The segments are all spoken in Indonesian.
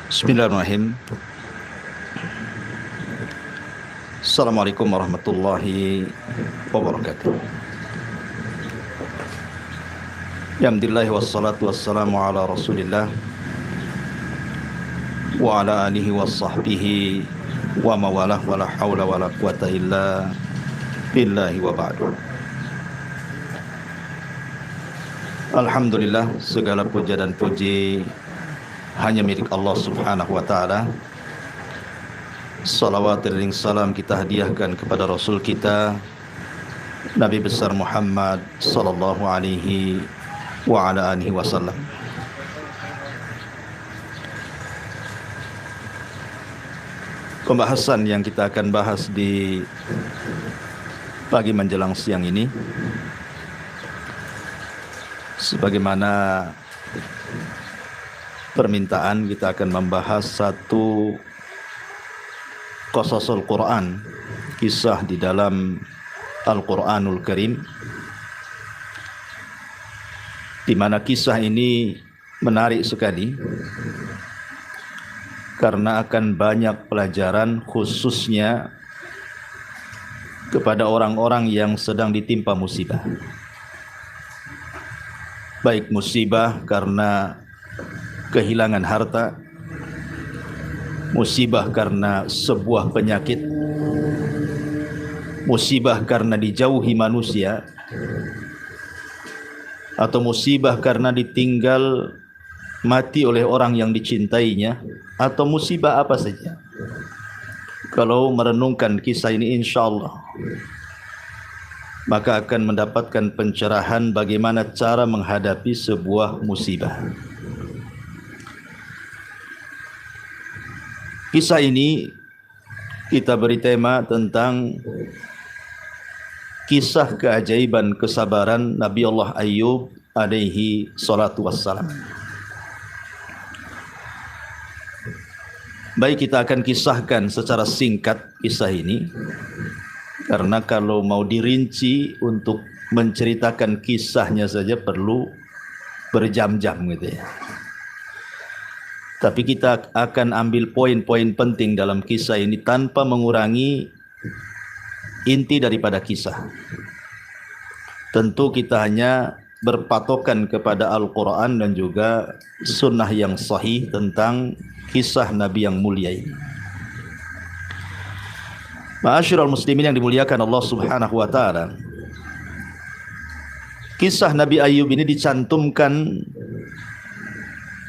Bismillahirrahmanirrahim. Assalamualaikum warahmatullahi wabarakatuh. Alhamdulillah wassalatu wassalamu ala Rasulillah wa ala alihi wa sahbihi wa mawalah wa la hawla wa la quwata illa billahi wa ba'du. Alhamdulillah, segala puja dan puji hanya milik Allah subhanahu wa ta'ala. Salawat dan salam kita hadiahkan kepada Rasul kita Nabi besar Muhammad sallallahu alaihi wa ala alihi wasallam. Pembahasan yang kita akan bahas di pagi menjelang siang ini, sebagaimana permintaan, kita akan membahas satu qasasul Quran, kisah di dalam Al-Quranul Karim, di mana kisah ini menarik sekali karena akan banyak pelajaran, khususnya kepada orang-orang yang sedang ditimpa musibah. Baik musibah karena kehilangan harta, musibah karena sebuah penyakit, musibah karena dijauhi manusia, atau musibah karena ditinggal mati oleh orang yang dicintainya, atau musibah apa saja. Kalau merenungkan kisah ini, insyaallah maka akan mendapatkan pencerahan bagaimana cara menghadapi sebuah musibah. Kisah ini kita beri tema tentang kisah keajaiban kesabaran Nabi Allah Ayyub alaihi salatu wassalam. Baik, kita akan kisahkan secara singkat kisah ini, karena kalau mau dirinci untuk menceritakan kisahnya saja perlu berjam-jam gitu ya. Tapi kita akan ambil poin-poin penting dalam kisah ini tanpa mengurangi inti daripada kisah. Tentu kita hanya berpatokan kepada Al-Quran dan juga sunnah yang sahih tentang kisah Nabi yang mulia ini. Ma'asyiral muslimin yang dimuliakan Allah subhanahu wa ta'ala, kisah Nabi Ayyub ini dicantumkan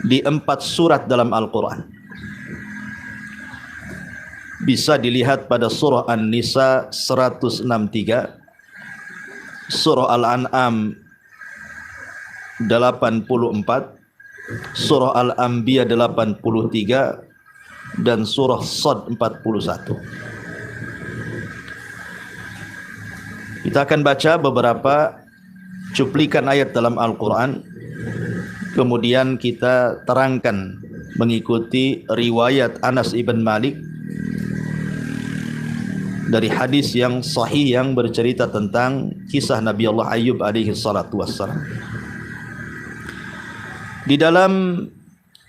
di 4 surat dalam Al-Quran. Bisa dilihat pada surah An-Nisa 163, surah Al-An'am 84, surah Al-Anbiya 83, dan surah Shad 41. Kita akan baca beberapa cuplikan ayat dalam Al-Quran, kemudian kita terangkan mengikuti riwayat Anas ibn Malik dari hadis yang sahih yang bercerita tentang kisah Nabi Allah Ayyub alaihi salatu wassalam. Di dalam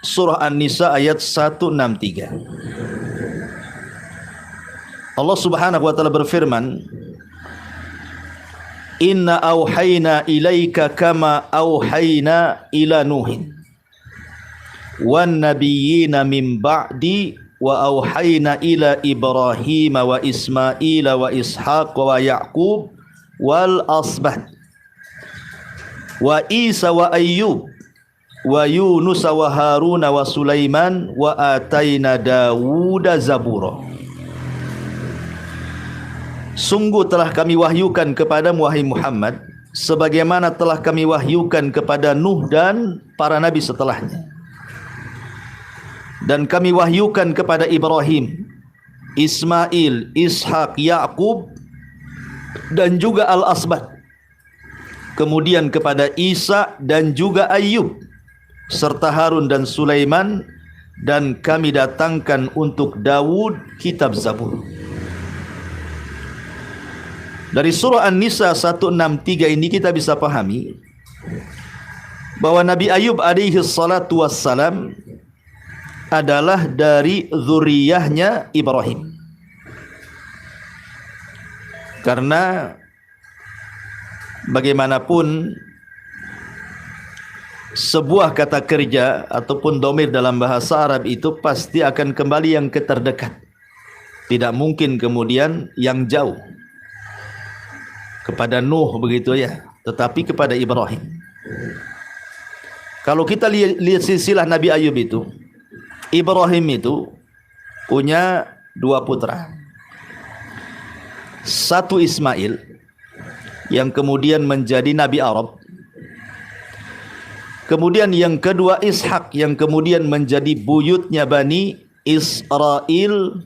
surah An-Nisa ayat 163, Allah subhanahu wa ta'ala berfirman, Inna auhayna ilaika kama auhayna ila Nuhin wan nabiyyina min ba'di wa auhayna ila Ibrahim wa Ismail wa Ishaq wa Ya'qub wal asbat wa Isa wa Ayyub wa Yunus wa Harun wa Sulaiman wa atayna Dawuda zabura. Sungguh telah kami wahyukan kepadamu wahai Muhammad sebagaimana telah kami wahyukan kepada Nuh dan para nabi setelahnya. Dan kami wahyukan kepada Ibrahim, Ismail, Ishak, Ya'qub, dan juga Al-Asbat. Kemudian kepada Isa dan juga Ayyub, serta Harun dan Sulaiman, dan kami datangkan untuk Dawud kitab Zabur. Dari surah An-Nisa 163 ini kita bisa pahami bahwa Nabi Ayyub alaihi salatu wassalam adalah dari zuriyahnya Ibrahim. Karena bagaimanapun sebuah kata kerja ataupun domir dalam bahasa Arab itu pasti akan kembali yang terdekat. Tidak mungkin kemudian yang jauh. Kepada Nuh begitu ya, tetapi kepada Ibrahim. Kalau kita lihat silsilah Nabi Ayub itu, Ibrahim itu punya 2 putra. Satu Ismail yang kemudian menjadi Nabi Arab. Kemudian yang kedua Ishak yang kemudian menjadi buyutnya Bani Israel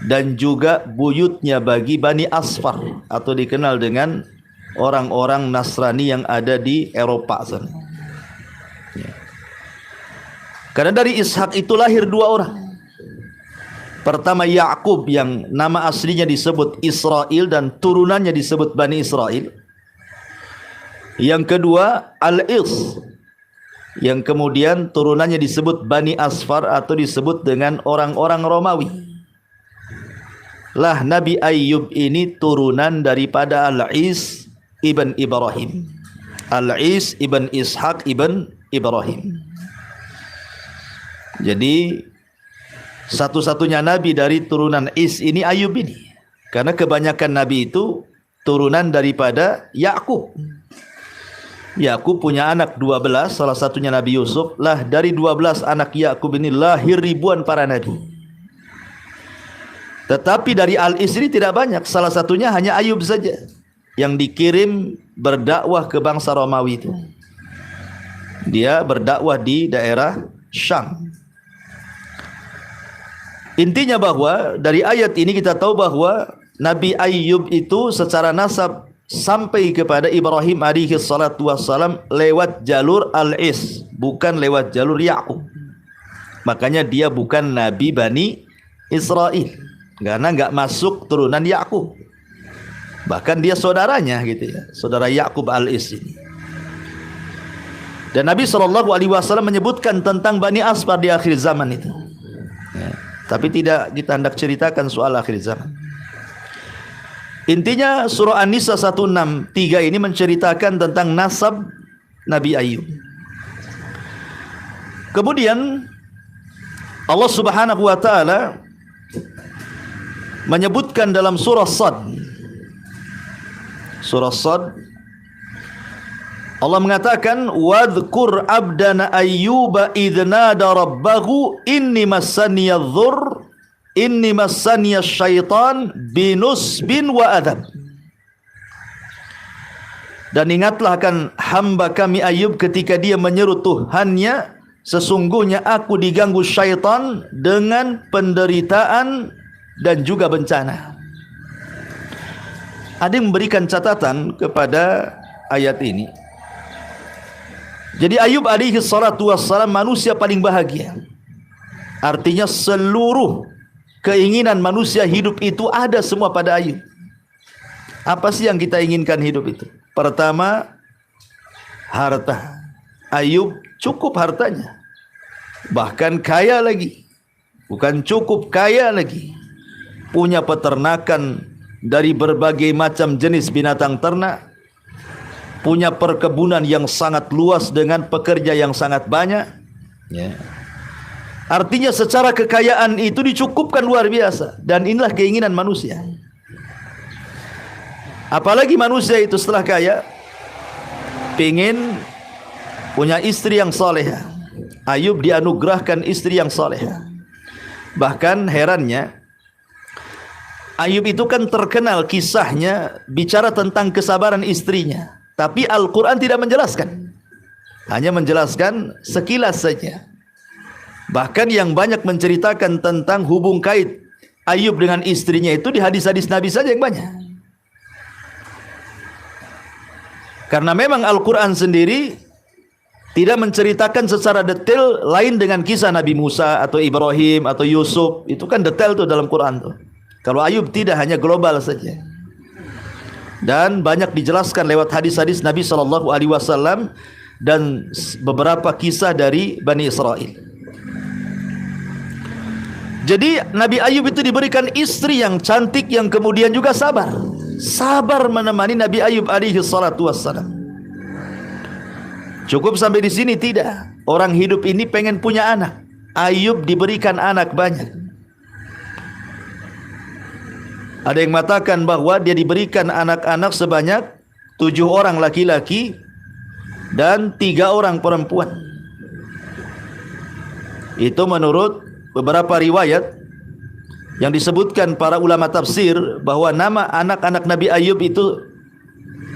dan juga buyutnya bagi Bani Asfar atau dikenal dengan orang-orang Nasrani yang ada di Eropa sana. Karena dari Ishak itu lahir 2 orang. Pertama Yakub yang nama aslinya disebut Israel dan turunannya disebut Bani Israel. Yang kedua Al-Is yang kemudian turunannya disebut Bani Asfar atau disebut dengan orang-orang Romawi. Lah Nabi Ayub ini turunan daripada Al-Is ibn Ibrahim. Al-Is ibn Ishaq ibn Ibrahim. Jadi satu-satunya nabi dari turunan Is ini Ayub ini. Karena kebanyakan nabi itu turunan daripada Yakub. Yakub punya anak 12, salah satunya Nabi Yusuf. Lah dari 12 anak Yakub ini lahir ribuan para nabi. Tetapi dari Al-Is ini tidak banyak, salah satunya hanya Ayub saja yang dikirim berdakwah ke bangsa Romawi itu. Dia berdakwah di daerah Syam. Intinya bahwa dari ayat ini kita tahu bahwa Nabi Ayub itu secara nasab sampai kepada Ibrahim alaihi salatu wassalam lewat jalur Al-Is, bukan lewat jalur Yakub. Makanya dia bukan Nabi Bani Israel, karena enggak masuk turunan Yakub. Bahkan dia saudaranya gitu ya, saudara Yakub Al-Is ini. Dan Nabi SAW menyebutkan tentang Bani Asfar di akhir zaman itu. Ya. Tapi tidak kita hendak ceritakan soal akhir zaman. Intinya surah An-Nisa 163 ini menceritakan tentang nasab Nabi Ayub. Kemudian Allah Subhanahu wa taala menyebutkan dalam surah Sad. Surah Sad Allah mengatakan wadhkur abdana ayyuba idnada rabbahu inni massaniyadh-dhurr inni massaniyasyaitan binusbin wa adab. Dan ingatlah akan hamba kami Ayub ketika dia menyeru Tuhannya, sesungguhnya aku diganggu syaitan dengan penderitaan dan juga bencana. Ada yang memberikan catatan kepada ayat ini. Jadi Ayub alaihi salatu wassalam manusia paling bahagia. Artinya seluruh keinginan manusia hidup itu ada semua pada Ayub. Apa sih yang kita inginkan hidup itu? Pertama, harta. Ayub cukup hartanya. Bahkan kaya lagi. Bukan cukup, kaya lagi. Punya peternakan dari berbagai macam jenis binatang ternak. Punya perkebunan yang sangat luas dengan pekerja yang sangat banyak. Ya. Artinya secara kekayaan itu dicukupkan luar biasa. Dan inilah keinginan manusia. Apalagi manusia itu setelah kaya pengen punya istri yang salehah. Ayub dianugerahkan istri yang salehah. Bahkan herannya, Ayub itu kan terkenal kisahnya bicara tentang kesabaran istrinya. Tapi Al-Quran tidak menjelaskan. Hanya menjelaskan sekilas saja. Bahkan yang banyak menceritakan tentang hubung kait Ayub dengan istrinya itu di hadis-hadis Nabi saja yang banyak. Karena memang Al-Quran sendiri tidak menceritakan secara detail lain dengan kisah Nabi Musa atau Ibrahim atau Yusuf. Itu kan detail tuh dalam Quran tuh. Kalau Ayub tidak, hanya global saja. Dan banyak dijelaskan lewat hadis-hadis Nabi SAW dan beberapa kisah dari Bani Israel. Jadi Nabi Ayub itu diberikan istri yang cantik, yang kemudian juga sabar. Sabar menemani Nabi Ayub alaihi salatu wassalam. Cukup sampai di sini? Tidak. Orang hidup ini pengen punya anak. Ayub diberikan anak banyak. Ada yang mengatakan bahwa dia diberikan anak-anak sebanyak 7 orang laki-laki dan 3 orang perempuan. Itu menurut beberapa riwayat yang disebutkan para ulama tafsir, bahwa nama anak-anak Nabi Ayub itu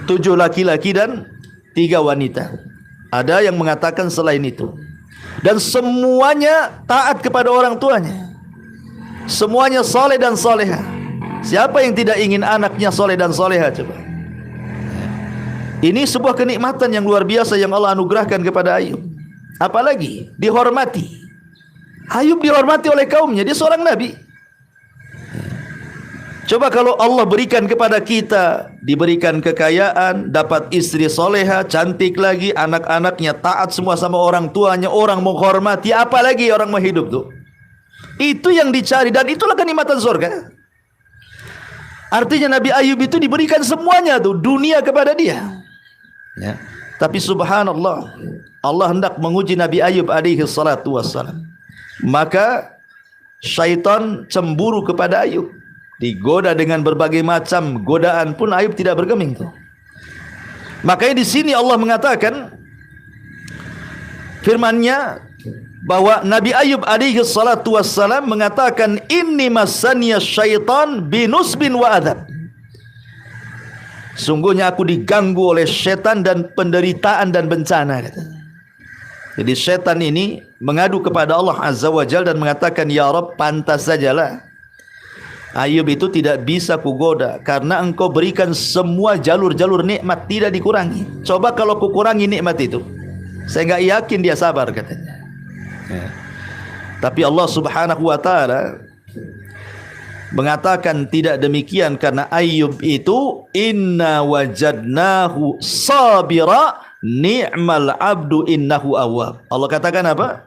7 laki-laki dan 3 wanita. Ada yang mengatakan selain itu. Dan semuanya taat kepada orang tuanya. Semuanya soleh dan soleha. Siapa yang tidak ingin anaknya soleh dan soleha, coba? Ini sebuah kenikmatan yang luar biasa yang Allah anugerahkan kepada Ayub. Apalagi dihormati. Ayub dihormati oleh kaumnya, dia seorang nabi. Coba kalau Allah berikan kepada kita, diberikan kekayaan, dapat istri soleha, cantik lagi, anak-anaknya taat semua sama orang tuanya, orang menghormati, apalagi orang mau hidup tuh. Itu yang dicari, dan itulah kenikmatan surga. Artinya Nabi Ayub itu diberikan semuanya tuh, dunia kepada dia. Ya. Tapi subhanallah, Allah hendak menguji Nabi Ayub alaihi salatu wassalam. Maka syaitan cemburu kepada Ayub, digoda dengan berbagai macam godaan, pun Ayub tidak bergeming tuh. Makanya di sini Allah mengatakan firman-Nya bahwa Nabi Ayub alaihi salatu wassalam mengatakan, inni massaniya syaitan binusbin wa adab. Sungguhnya aku diganggu oleh setan dan penderitaan dan bencana, kata. Jadi setan ini mengadu kepada Allah Azza wa Jalla dan mengatakan, ya Rabb, pantas sajalah Ayub itu tidak bisa kugoda, karena engkau berikan semua jalur-jalur nikmat, tidak dikurangi. Coba kalau kukurangi nikmat itu, saya enggak yakin dia sabar, katanya. Ya. Tapi Allah Subhanahu wa taala mengatakan tidak demikian, karena Ayub itu inna wajadnahu sabira ni'mal abdu innahu awwab. Allah katakan apa?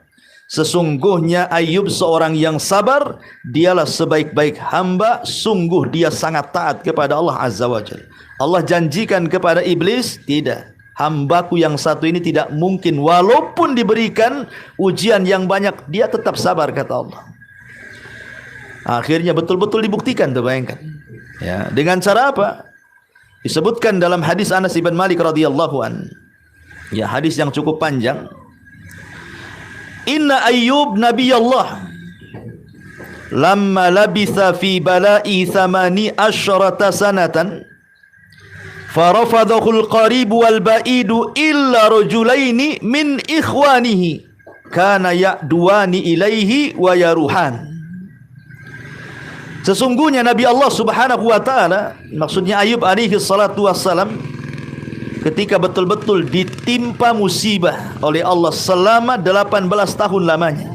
Sesungguhnya Ayub seorang yang sabar, dialah sebaik-baik hamba, sungguh dia sangat taat kepada Allah Azza wa Jalla. Allah janjikan kepada iblis, tidak, hambaku yang satu ini tidak mungkin walaupun diberikan ujian yang banyak, dia tetap sabar, kata Allah. Akhirnya betul-betul dibuktikan tuh, bayangkan. Ya, dengan cara apa? Disebutkan dalam hadis Anas bin Malik radhiyallahu an. Ya, hadis yang cukup panjang. Inna Ayyub nabiyallah lamma labitha fi bala'i 18 sanatan farafadahu al-qaribu wal-ba'idu illa rajulaini min ikhwanihi kana ya'duwani ilaihi wa yaruhan. Sesungguhnya Nabi Allah Subhanahu wa taala, maksudnya Ayub alaihi salatu wassalam, ketika betul-betul ditimpa musibah oleh Allah selama 18 tahun lamanya.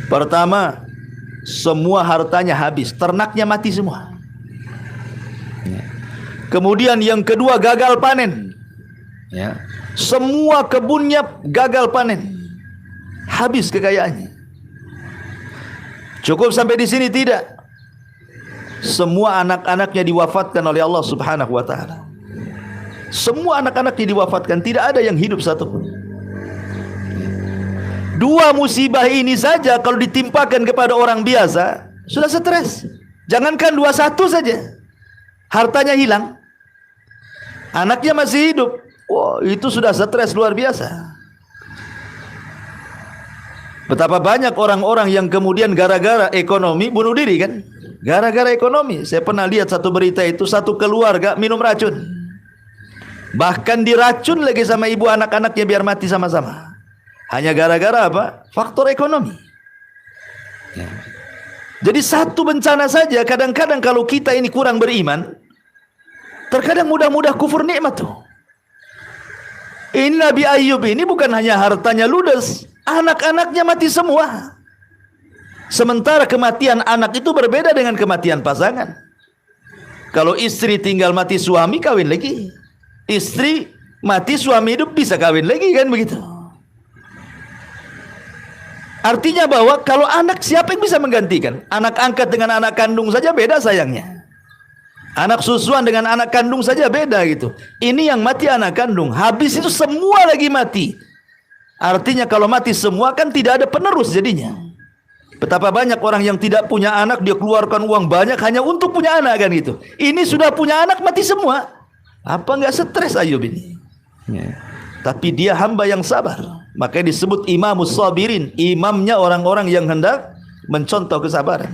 Pertama, semua hartanya habis, ternaknya mati semua. Kemudian yang kedua, gagal panen. Ya. Semua kebunnya gagal panen, habis kekayaannya. Cukup sampai di sini? Tidak. Semua anak-anaknya diwafatkan oleh Allah Subhanahu wa taala. Semua anak-anaknya diwafatkan, tidak ada yang hidup satupun. 2 musibah ini saja kalau ditimpakan kepada orang biasa sudah stres. Jangankan 21 saja, hartanya hilang, anaknya masih hidup, wah, itu sudah stres luar biasa. Betapa banyak orang-orang yang kemudian gara-gara ekonomi bunuh diri, kan? Gara-gara ekonomi. Saya pernah lihat satu berita itu, satu keluarga minum racun, bahkan diracun lagi sama ibu anak-anaknya biar mati sama-sama. Hanya gara-gara apa? Faktor ekonomi. Ya. Jadi satu bencana saja, kadang-kadang kalau kita ini kurang beriman, terkadang mudah-mudah kufur nikmat tuh. Ini Nabi Ayub ini bukan hanya hartanya ludes, anak-anaknya mati semua. Sementara kematian anak itu berbeda dengan kematian pasangan. Kalau istri tinggal mati suami, kawin lagi. Istri mati suami hidup, bisa kawin lagi, kan begitu. Artinya bahwa kalau anak, siapa yang bisa menggantikan? Anak angkat dengan anak kandung saja beda sayangnya. Anak susuan dengan anak kandung saja beda gitu. Ini yang mati anak kandung, habis itu semua lagi mati. Artinya kalau mati semua kan tidak ada penerus jadinya. Betapa banyak orang yang tidak punya anak, dia keluarkan uang banyak hanya untuk punya anak kan gitu. Ini sudah punya anak mati semua. Apa enggak stres Ayub ini? Ya. Tapi dia hamba yang sabar. Makanya disebut imamus sabirin, imamnya orang-orang yang hendak mencontoh kesabaran.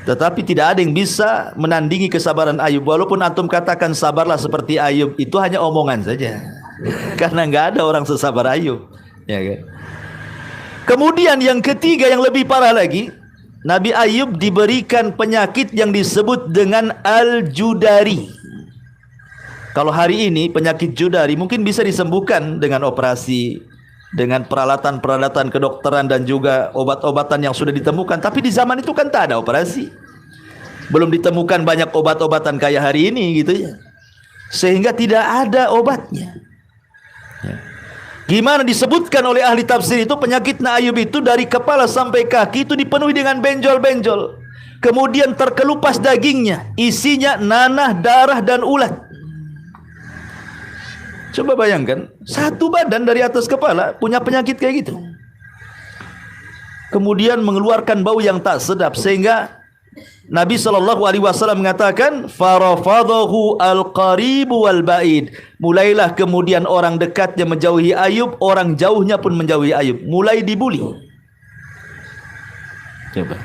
Tetapi tidak ada yang bisa menandingi kesabaran Ayub. Walaupun antum katakan sabarlah seperti Ayub, itu hanya omongan saja. Karena enggak ada orang sesabar Ayub, ya kan? Kemudian yang ketiga yang lebih parah lagi, Nabi Ayub diberikan penyakit yang disebut dengan Al-Judari. Kalau hari ini penyakit Judari mungkin bisa disembuhkan dengan operasi, dengan peralatan-peralatan kedokteran dan juga obat-obatan yang sudah ditemukan. Tapi di zaman itu kan tak ada operasi, belum ditemukan banyak obat-obatan kayak hari ini gitu ya, sehingga tidak ada obatnya. Gimana disebutkan oleh ahli tafsir itu, penyakit Ayub itu dari kepala sampai kaki itu dipenuhi dengan benjol-benjol, kemudian terkelupas dagingnya, isinya nanah, darah dan ulat. Coba bayangkan, satu badan dari atas kepala punya penyakit kayak gitu. Kemudian mengeluarkan bau yang tak sedap, sehingga Nabi SAW mengatakan, farafadahu al-qaribu wal-ba'id. Mulailah kemudian orang dekatnya menjauhi Ayub, orang jauhnya pun menjauhi Ayub. Mulai dibuli. Coba.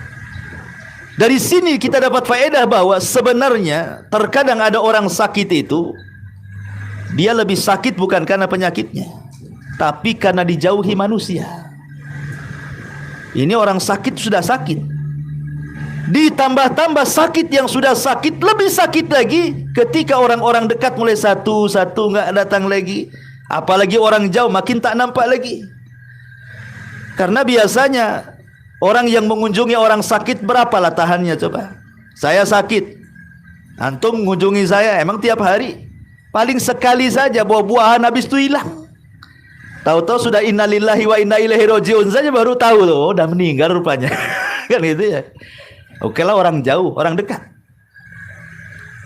Dari sini kita dapat faedah bahwa sebenarnya terkadang ada orang sakit itu, dia lebih sakit bukan karena penyakitnya, tapi karena dijauhi manusia. Ini orang sakit sudah sakit, ditambah-tambah sakit yang sudah sakit, lebih sakit lagi ketika orang-orang dekat mulai satu-satu nggak datang lagi. Apalagi orang jauh makin tak nampak lagi. Karena biasanya orang yang mengunjungi orang sakit berapalah tahannya coba. Saya sakit, antum mengunjungi saya emang tiap hari? Paling sekali saja buah-buahan, habis itu hilang. Tahu-tahu sudah innalillahi wa inna ilaihi rajiun saja baru tahu loh, udah meninggal rupanya. Kan gitu ya. Oke lah orang jauh, orang dekat.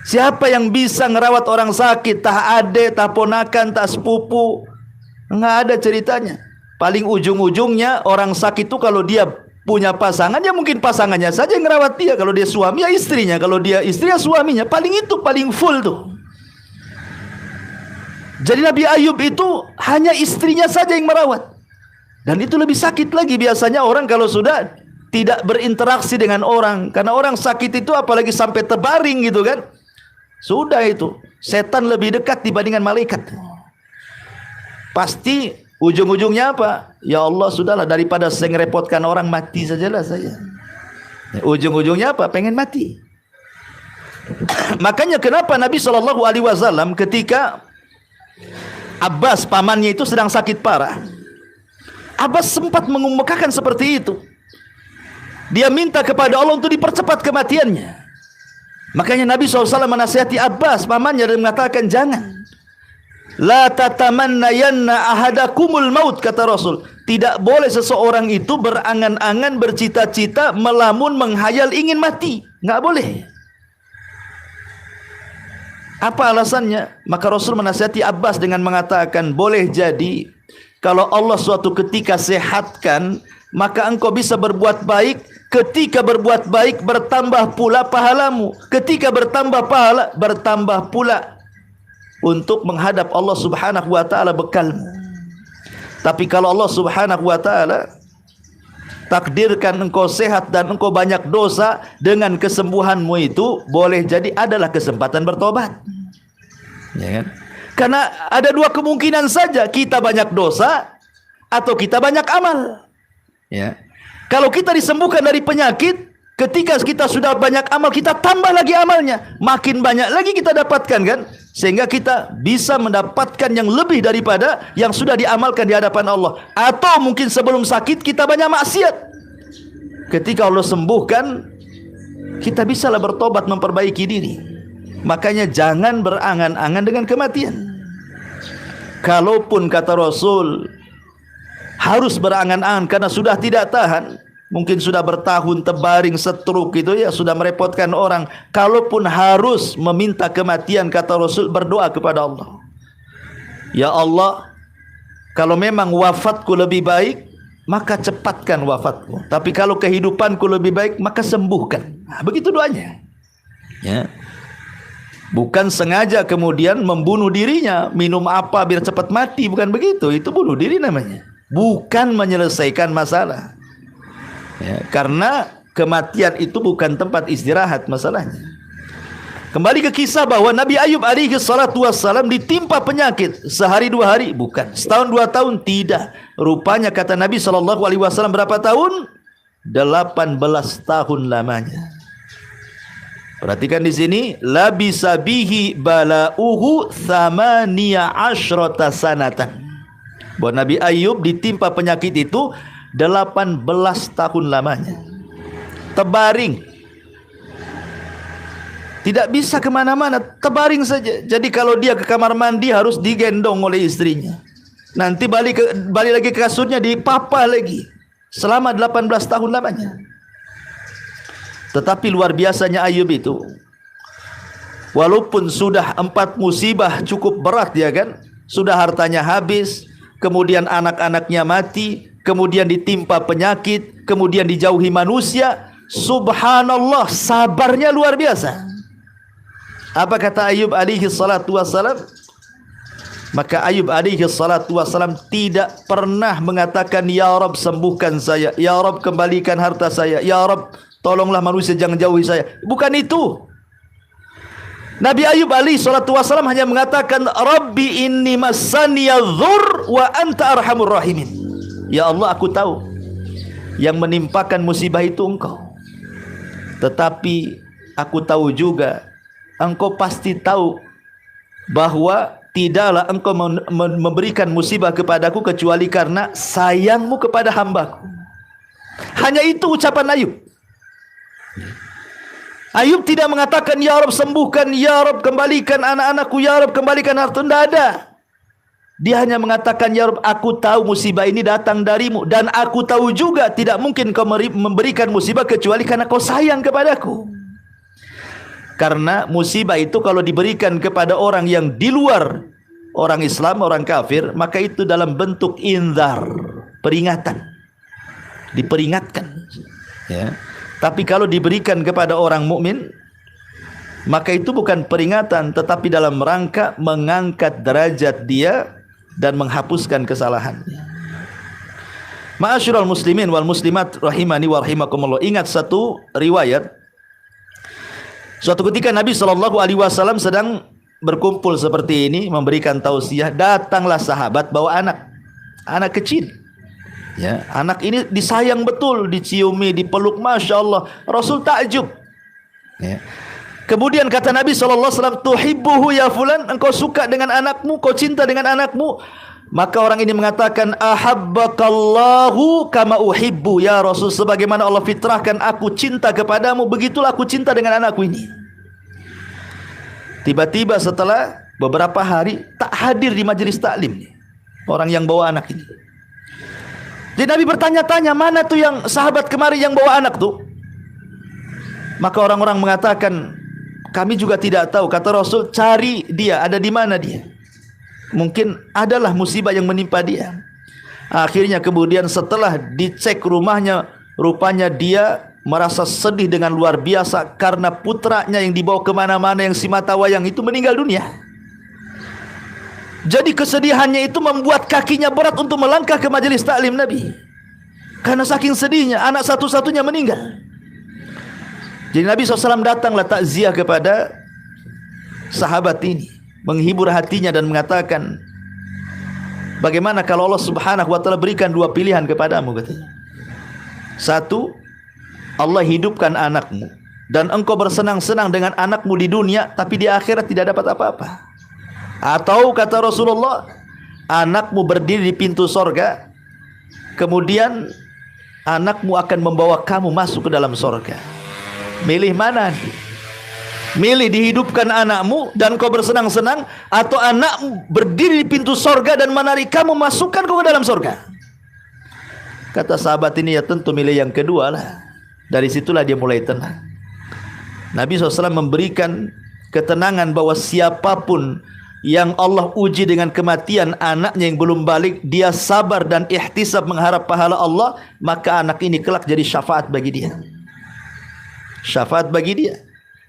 Siapa yang bisa ngerawat orang sakit? Tah ade, tah ponakan, tah sepupu, nggak ada ceritanya. Paling ujung-ujungnya orang sakit itu kalau dia punya pasangan, ya mungkin pasangannya saja yang ngerawat dia. Kalau dia suami, ya istrinya. Kalau dia istri, ya suaminya. Paling itu, paling full tuh. Jadi Nabi Ayub itu hanya istrinya saja yang merawat. Dan itu lebih sakit lagi biasanya orang kalau sudah tidak berinteraksi dengan orang. Karena orang sakit itu apalagi sampai terbaring gitu kan, sudah itu setan lebih dekat dibandingkan malaikat. Pasti ujung-ujungnya apa? Ya Allah sudahlah, daripada saya ngerepotkan orang, mati sajalah saya. Ujung-ujungnya apa? Pengen mati. Makanya kenapa Nabi SAW ketika Abbas pamannya itu sedang sakit parah, Abbas sempat mengemukakan seperti itu. Dia minta kepada Allah untuk dipercepat kematiannya. Makanya Nabi SAW menasihati Abbas pamannya dan mengatakan, jangan. La tatamannayanna ahadakumul maut, kata Rasul. Tidak boleh seseorang itu berangan-angan, bercita-cita, melamun, menghayal ingin mati. Nggak boleh. Apa alasannya? Maka Rasul menasihati Abbas dengan mengatakan, boleh jadi kalau Allah suatu ketika sehatkan, maka engkau bisa berbuat baik. Ketika berbuat baik bertambah pula pahalamu. Ketika bertambah pahala, bertambah pula untuk menghadap Allah Subhanahu wa ta'ala bekalmu. Tapi kalau Allah Subhanahu wa ta'ala takdirkan engkau sehat dan engkau banyak dosa, dengan kesembuhanmu itu boleh jadi adalah kesempatan bertobat, ya kan? Karena ada dua kemungkinan saja, kita banyak dosa atau kita banyak amal, ya. Kalau kita disembuhkan dari penyakit, ketika kita sudah banyak amal, kita tambah lagi amalnya, makin banyak lagi kita dapatkan kan, sehingga kita bisa mendapatkan yang lebih daripada yang sudah diamalkan di hadapan Allah. Atau mungkin sebelum sakit kita banyak maksiat, ketika Allah sembuhkan, kita bisalah bertobat, memperbaiki diri. Makanya jangan berangan-angan dengan kematian. Kalaupun kata Rasul, harus berangan-angan karena sudah tidak tahan. Mungkin sudah bertahun terbaring stroke itu ya, sudah merepotkan orang. Kalaupun harus meminta kematian, kata Rasul, berdoa kepada Allah. Ya Allah, kalau memang wafatku lebih baik, maka cepatkan wafatku. Tapi kalau kehidupanku lebih baik, maka sembuhkan. Nah, begitu doanya. Ya. Bukan sengaja kemudian membunuh dirinya, minum apa biar cepat mati, bukan begitu. Itu bunuh diri namanya. Bukan menyelesaikan masalah. Ya, karena kematian itu bukan tempat istirahat masalahnya. Kembali ke kisah bahwa Nabi Ayub alaihi salatu wassalam ditimpa penyakit sehari dua hari, bukan setahun dua tahun, tidak. Rupanya kata Nabi sallallahu alaihi wasallam berapa tahun? 18 tahun lamanya. Perhatikan di sini, labisa bihi balauhu thamaniya asyrata sanatan. Bahwa Nabi Ayub ditimpa penyakit itu 18 tahun lamanya. Terbaring. Tidak bisa kemana-mana, terbaring saja. Jadi kalau dia ke kamar mandi harus digendong oleh istrinya. Nanti balik lagi ke kasurnya, dipapa lagi. Selama 18 tahun lamanya. Tetapi luar biasanya Ayub itu, walaupun sudah 4 musibah cukup berat ya kan, sudah hartanya habis, kemudian anak-anaknya mati, kemudian ditimpa penyakit, kemudian dijauhi manusia, subhanallah, sabarnya luar biasa. Apa kata Ayub alaihi salatu wassalam? Maka Ayub alaihi salatu wassalam tidak pernah mengatakan, ya Rabb sembuhkan saya, ya Rabb kembalikan harta saya, ya Rabb tolonglah manusia jangan jauhi saya. Bukan itu. Nabi Ayub alaihi salatu wassalam hanya mengatakan, Rabbi inni massaniya dzur wa anta arhamur rahimin. Ya Allah, aku tahu yang menimpakan musibah itu Engkau. Tetapi aku tahu juga Engkau pasti tahu bahwa tidaklah Engkau memberikan musibah kepadaku kecuali karena sayangmu kepada hambaku. Hanya itu ucapan Ayub. Ayub tidak mengatakan, ya Rabb sembuhkan, ya Rabb kembalikan anak-anakku, ya Rabb kembalikan harta. Tidak ada. Dia hanya mengatakan, ya Rabb aku tahu musibah ini datang darimu, dan aku tahu juga tidak mungkin kau memberikan musibah kecuali karena kau sayang kepadaku. Karena musibah itu kalau diberikan kepada orang yang di luar orang Islam, orang kafir, maka itu dalam bentuk inzar, peringatan, diperingatkan ya. Tapi kalau diberikan kepada orang mukmin, maka itu bukan peringatan, tetapi dalam rangka mengangkat derajat dia dan menghapuskan kesalahannya. Ma'asyiral muslimin wal muslimat rahimani wa rahimakumullah. Ingat satu riwayat. Suatu ketika Nabi SAW sedang berkumpul seperti ini, memberikan tausiah. Datanglah sahabat bawa anak kecil. Ya, anak ini disayang betul, diciumi, dipeluk, masya Allah. Rasul takjub. Ya. Kemudian kata Nabi SAW, tuhibbuhu ya fulan, engkau suka dengan anakmu, kau cinta dengan anakmu. Maka orang ini mengatakan, ahabbakallahu kama uhibbu ya Rasul, sebagaimana Allah fitrahkan aku cinta kepadamu, begitulah aku cinta dengan anakku ini. Tiba-tiba setelah beberapa hari tak hadir di majelis taklim nih, orang yang bawa anak ini. Jadi Nabi bertanya-tanya, mana tuh yang sahabat kemarin yang bawa anak tuh? Maka orang-orang mengatakan, kami juga tidak tahu. Kata Rasul, cari dia, ada di mana dia? Mungkin adalah musibah yang menimpa dia. Akhirnya kemudian setelah dicek rumahnya, rupanya dia merasa sedih dengan luar biasa karena putranya yang dibawa kemana-mana, yang si mata wayang itu meninggal dunia. Jadi kesedihannya itu membuat kakinya berat untuk melangkah ke majelis taklim Nabi. Karena saking sedihnya, anak satu-satunya meninggal. Jadi Nabi SAW datanglah takziah kepada sahabat ini, menghibur hatinya dan mengatakan, bagaimana kalau Allah Subhanahu wa taala berikan 2 pilihan kepadamu, katanya. 1, Allah hidupkan anakmu dan engkau bersenang-senang dengan anakmu di dunia, tapi di akhirat tidak dapat apa-apa. Atau kata Rasulullah, anakmu berdiri di pintu sorga, kemudian anakmu akan membawa kamu masuk ke dalam sorga. Milih mana? Milih dihidupkan anakmu dan kau bersenang-senang, atau anakmu berdiri di pintu sorga dan menarik kamu masukkan kau ke dalam sorga. Kata sahabat ini, ya tentu milih yang kedua lah. Dari situlah dia mulai tenang. Nabi SAW memberikan ketenangan bahwa siapapun yang Allah uji dengan kematian anaknya yang belum balik, dia sabar dan ihtisab mengharap pahala Allah, maka anak ini kelak jadi syafaat bagi dia. Syafaat bagi dia.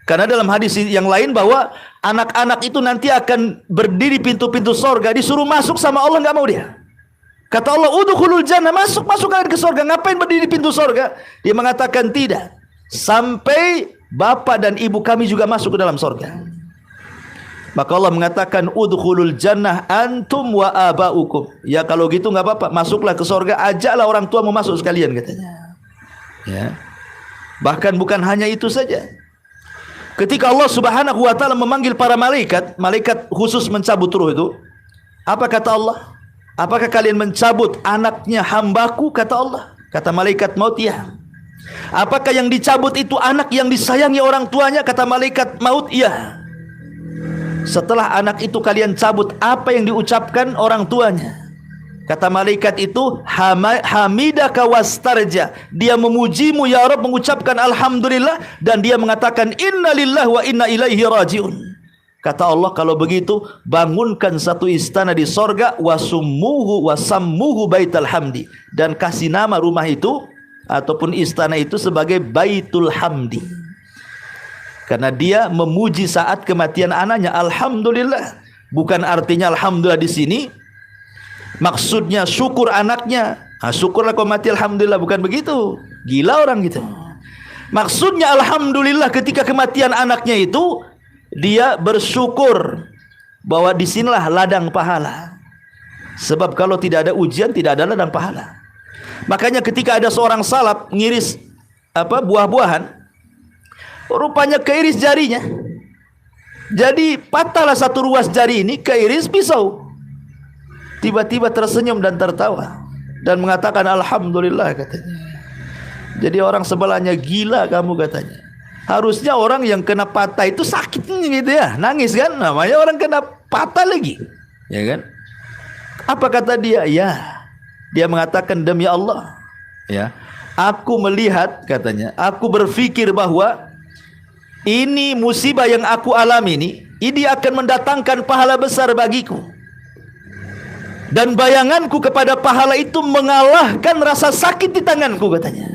Karena dalam hadis yang lain bahwa anak-anak itu nanti akan berdiri pintu-pintu sorga, disuruh masuk sama Allah, nggak mau dia. Kata Allah, udkhulul jannah, masuk kalian ke sorga. Ngapain berdiri pintu sorga? Dia mengatakan tidak, sampai bapak dan ibu kami juga masuk ke dalam sorga. Maka Allah mengatakan, udkhulul jannah antum wa abaukum. Ya kalau gitu nggak apa-apa, masuklah ke sorga, ajaklah orang tua mau masuk sekalian, katanya. Ya. Bahkan bukan hanya itu saja. Ketika Allah Subhanahu wa taala memanggil para malaikat, malaikat khusus mencabut ruh itu, apa kata Allah? Apakah kalian mencabut anaknya hambaku? Kata Allah. Kata malaikat maut, ya. Apakah yang dicabut itu anak yang disayangi orang tuanya? Kata malaikat maut, ya. Setelah anak itu kalian cabut, apa yang diucapkan orang tuanya? Kata malaikat itu, hamidaka wastarja. Dia memujimu ya Rabb, mengucapkan alhamdulillah, dan dia mengatakan innalillahi wa inna ilaihi rajiun. Kata Allah, kalau begitu bangunkan satu istana di sorga, wasammuhu baitul hamdi, dan kasih nama rumah itu ataupun istana itu sebagai Baitul Hamdi, karena dia memuji saat kematian anaknya. Alhamdulillah, bukan artinya alhamdulillah di sini maksudnya syukur anaknya. Syukurlah kau mati alhamdulillah, bukan begitu. Gila orang gitu. Maksudnya alhamdulillah ketika kematian anaknya itu dia bersyukur bahwa disinilah ladang pahala. Sebab kalau tidak ada ujian, tidak ada ladang pahala. Makanya ketika ada seorang salaf ngiris buah-buahan, rupanya keiris jarinya. Jadi patahlah satu ruas jari ini, keiris pisau. Tiba-tiba tersenyum dan tertawa dan mengatakan alhamdulillah, katanya. Jadi orang sebelahnya, gila kamu, katanya. Harusnya orang yang kena patah itu sakitnya gitu ya, nangis kan, namanya orang kena patah lagi, ya kan? Apa kata dia? Ya, dia mengatakan demi Allah, ya, aku melihat, katanya, aku berpikir bahwa ini musibah yang aku alami ini akan mendatangkan pahala besar bagiku, dan bayanganku kepada pahala itu mengalahkan rasa sakit di tanganku, katanya.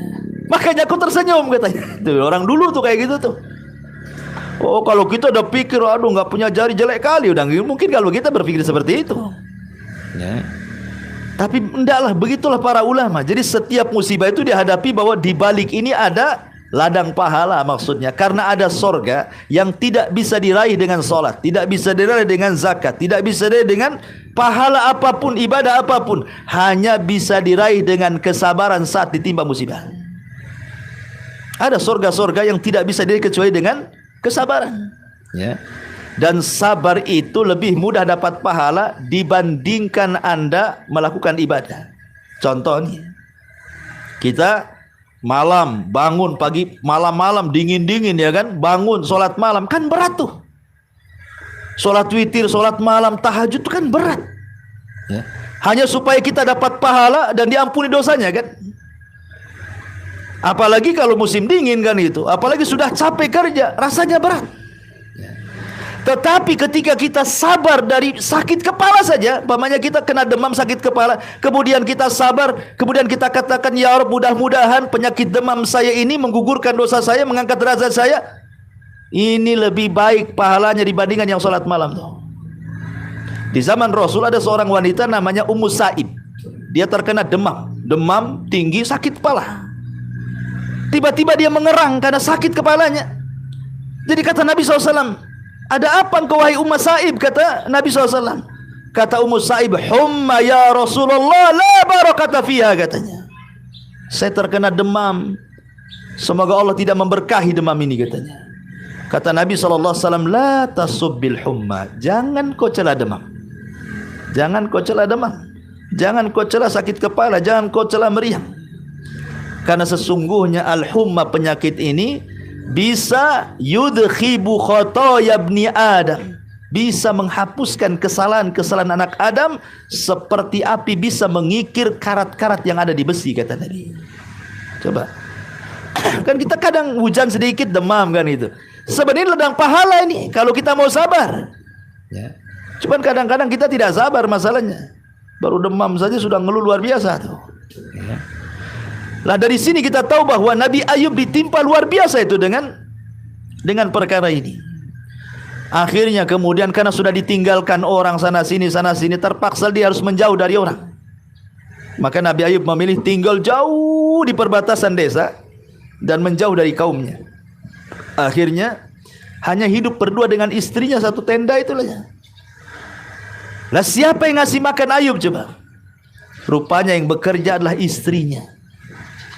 Makanya aku tersenyum, katanya. Tuh, orang dulu tuh kayak gitu tuh. Oh, kalau kita udah pikir, aduh nggak punya jari jelek kali, udah mungkin kalau kita berpikir seperti itu. Ya. Tapi endaklah, begitulah para ulama. Jadi setiap musibah itu dihadapi bahwa di balik ini ada ladang pahala, maksudnya. Karena ada sorga yang tidak bisa diraih dengan sholat, tidak bisa diraih dengan zakat, tidak bisa diraih dengan pahala apapun, ibadah apapun. Hanya bisa diraih dengan kesabaran saat ditimpa musibah. Ada sorga-sorga yang tidak bisa diraih kecuali dengan kesabaran, ya. Dan sabar itu lebih mudah dapat pahala dibandingkan Anda melakukan ibadah. Contohnya, kita malam bangun pagi, malam-malam dingin-dingin, ya kan, bangun sholat malam, kan berat tuh. Sholat witir, sholat malam, tahajud itu kan berat, ya. Hanya supaya kita dapat pahala dan diampuni dosanya, kan. Apalagi kalau musim dingin, kan itu. Apalagi sudah capek kerja, rasanya berat. Tetapi ketika kita sabar dari sakit kepala saja, umpamanya kita kena demam sakit kepala, kemudian kita sabar, kemudian kita katakan, ya Rabb, mudah-mudahan penyakit demam saya ini menggugurkan dosa saya, mengangkat derajat saya. Ini lebih baik pahalanya dibandingkan yang sholat malam tuh. Di zaman Rasul ada seorang wanita namanya Ummu Sa'ib. Dia terkena demam tinggi, sakit kepala. Tiba-tiba dia mengerang karena sakit kepalanya. Jadi kata Nabi SAW, ada apa engkau wahai Ummu Sa'ib? Kata Nabi SAW. Kata Ummu Sa'ib, humma ya Rasulullah la barakata fiha, katanya. Saya terkena demam, semoga Allah tidak memberkahi demam ini, katanya. Kata Nabi SAW, la tasubbil humma, jangan kau cela demam. Jangan kau cela demam, jangan kau cela sakit kepala, jangan kau cela meriang. Karena sesungguhnya al-humma, penyakit ini, bisa yudkhibu khotoya ibni Adam, bisa menghapuskan kesalahan-kesalahan anak Adam seperti api bisa mengikir karat-karat yang ada di besi, kata Nabi. Coba. Kan kita kadang hujan sedikit demam kan itu. Sebenarnya ladang pahala ini kalau kita mau sabar. Ya. Cuman kadang-kadang kita tidak sabar masalahnya. Baru demam saja sudah ngeluh luar biasa tuh. Ya. Lah dari sini kita tahu bahwa Nabi Ayub ditimpa luar biasa itu dengan perkara ini. Akhirnya kemudian karena sudah ditinggalkan orang sana sini terpaksa dia harus menjauh dari orang. Maka Nabi Ayub memilih tinggal jauh di perbatasan desa dan menjauh dari kaumnya. Akhirnya hanya hidup berdua dengan istrinya satu tenda itulah. Lah siapa yang ngasih makan Ayub coba? Rupanya yang bekerja adalah istrinya.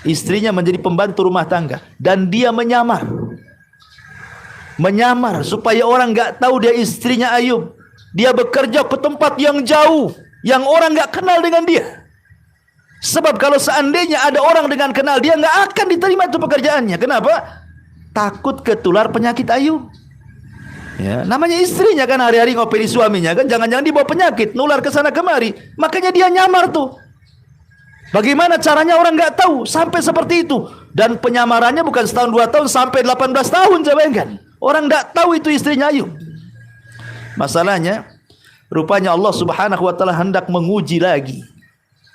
Istrinya menjadi pembantu rumah tangga dan dia menyamar supaya orang nggak tahu dia istrinya Ayub. Dia bekerja ke tempat yang jauh, yang orang nggak kenal dengan dia. Sebab kalau seandainya ada orang dengan kenal dia, nggak akan diterima itu pekerjaannya. Kenapa? Takut ketular penyakit Ayub. Ya, namanya istrinya kan hari-hari ngopeni suaminya kan, jangan-jangan dibawa penyakit, nular ke sana kemari. Makanya dia nyamar tuh. Bagaimana caranya orang nggak tahu sampai seperti itu. Dan penyamarannya bukan setahun 2 tahun sampai 18 tahun, coba bayangkan. Orang nggak tahu itu istrinya Ayub. Masalahnya, rupanya Allah Subhanahu wa taala hendak menguji lagi.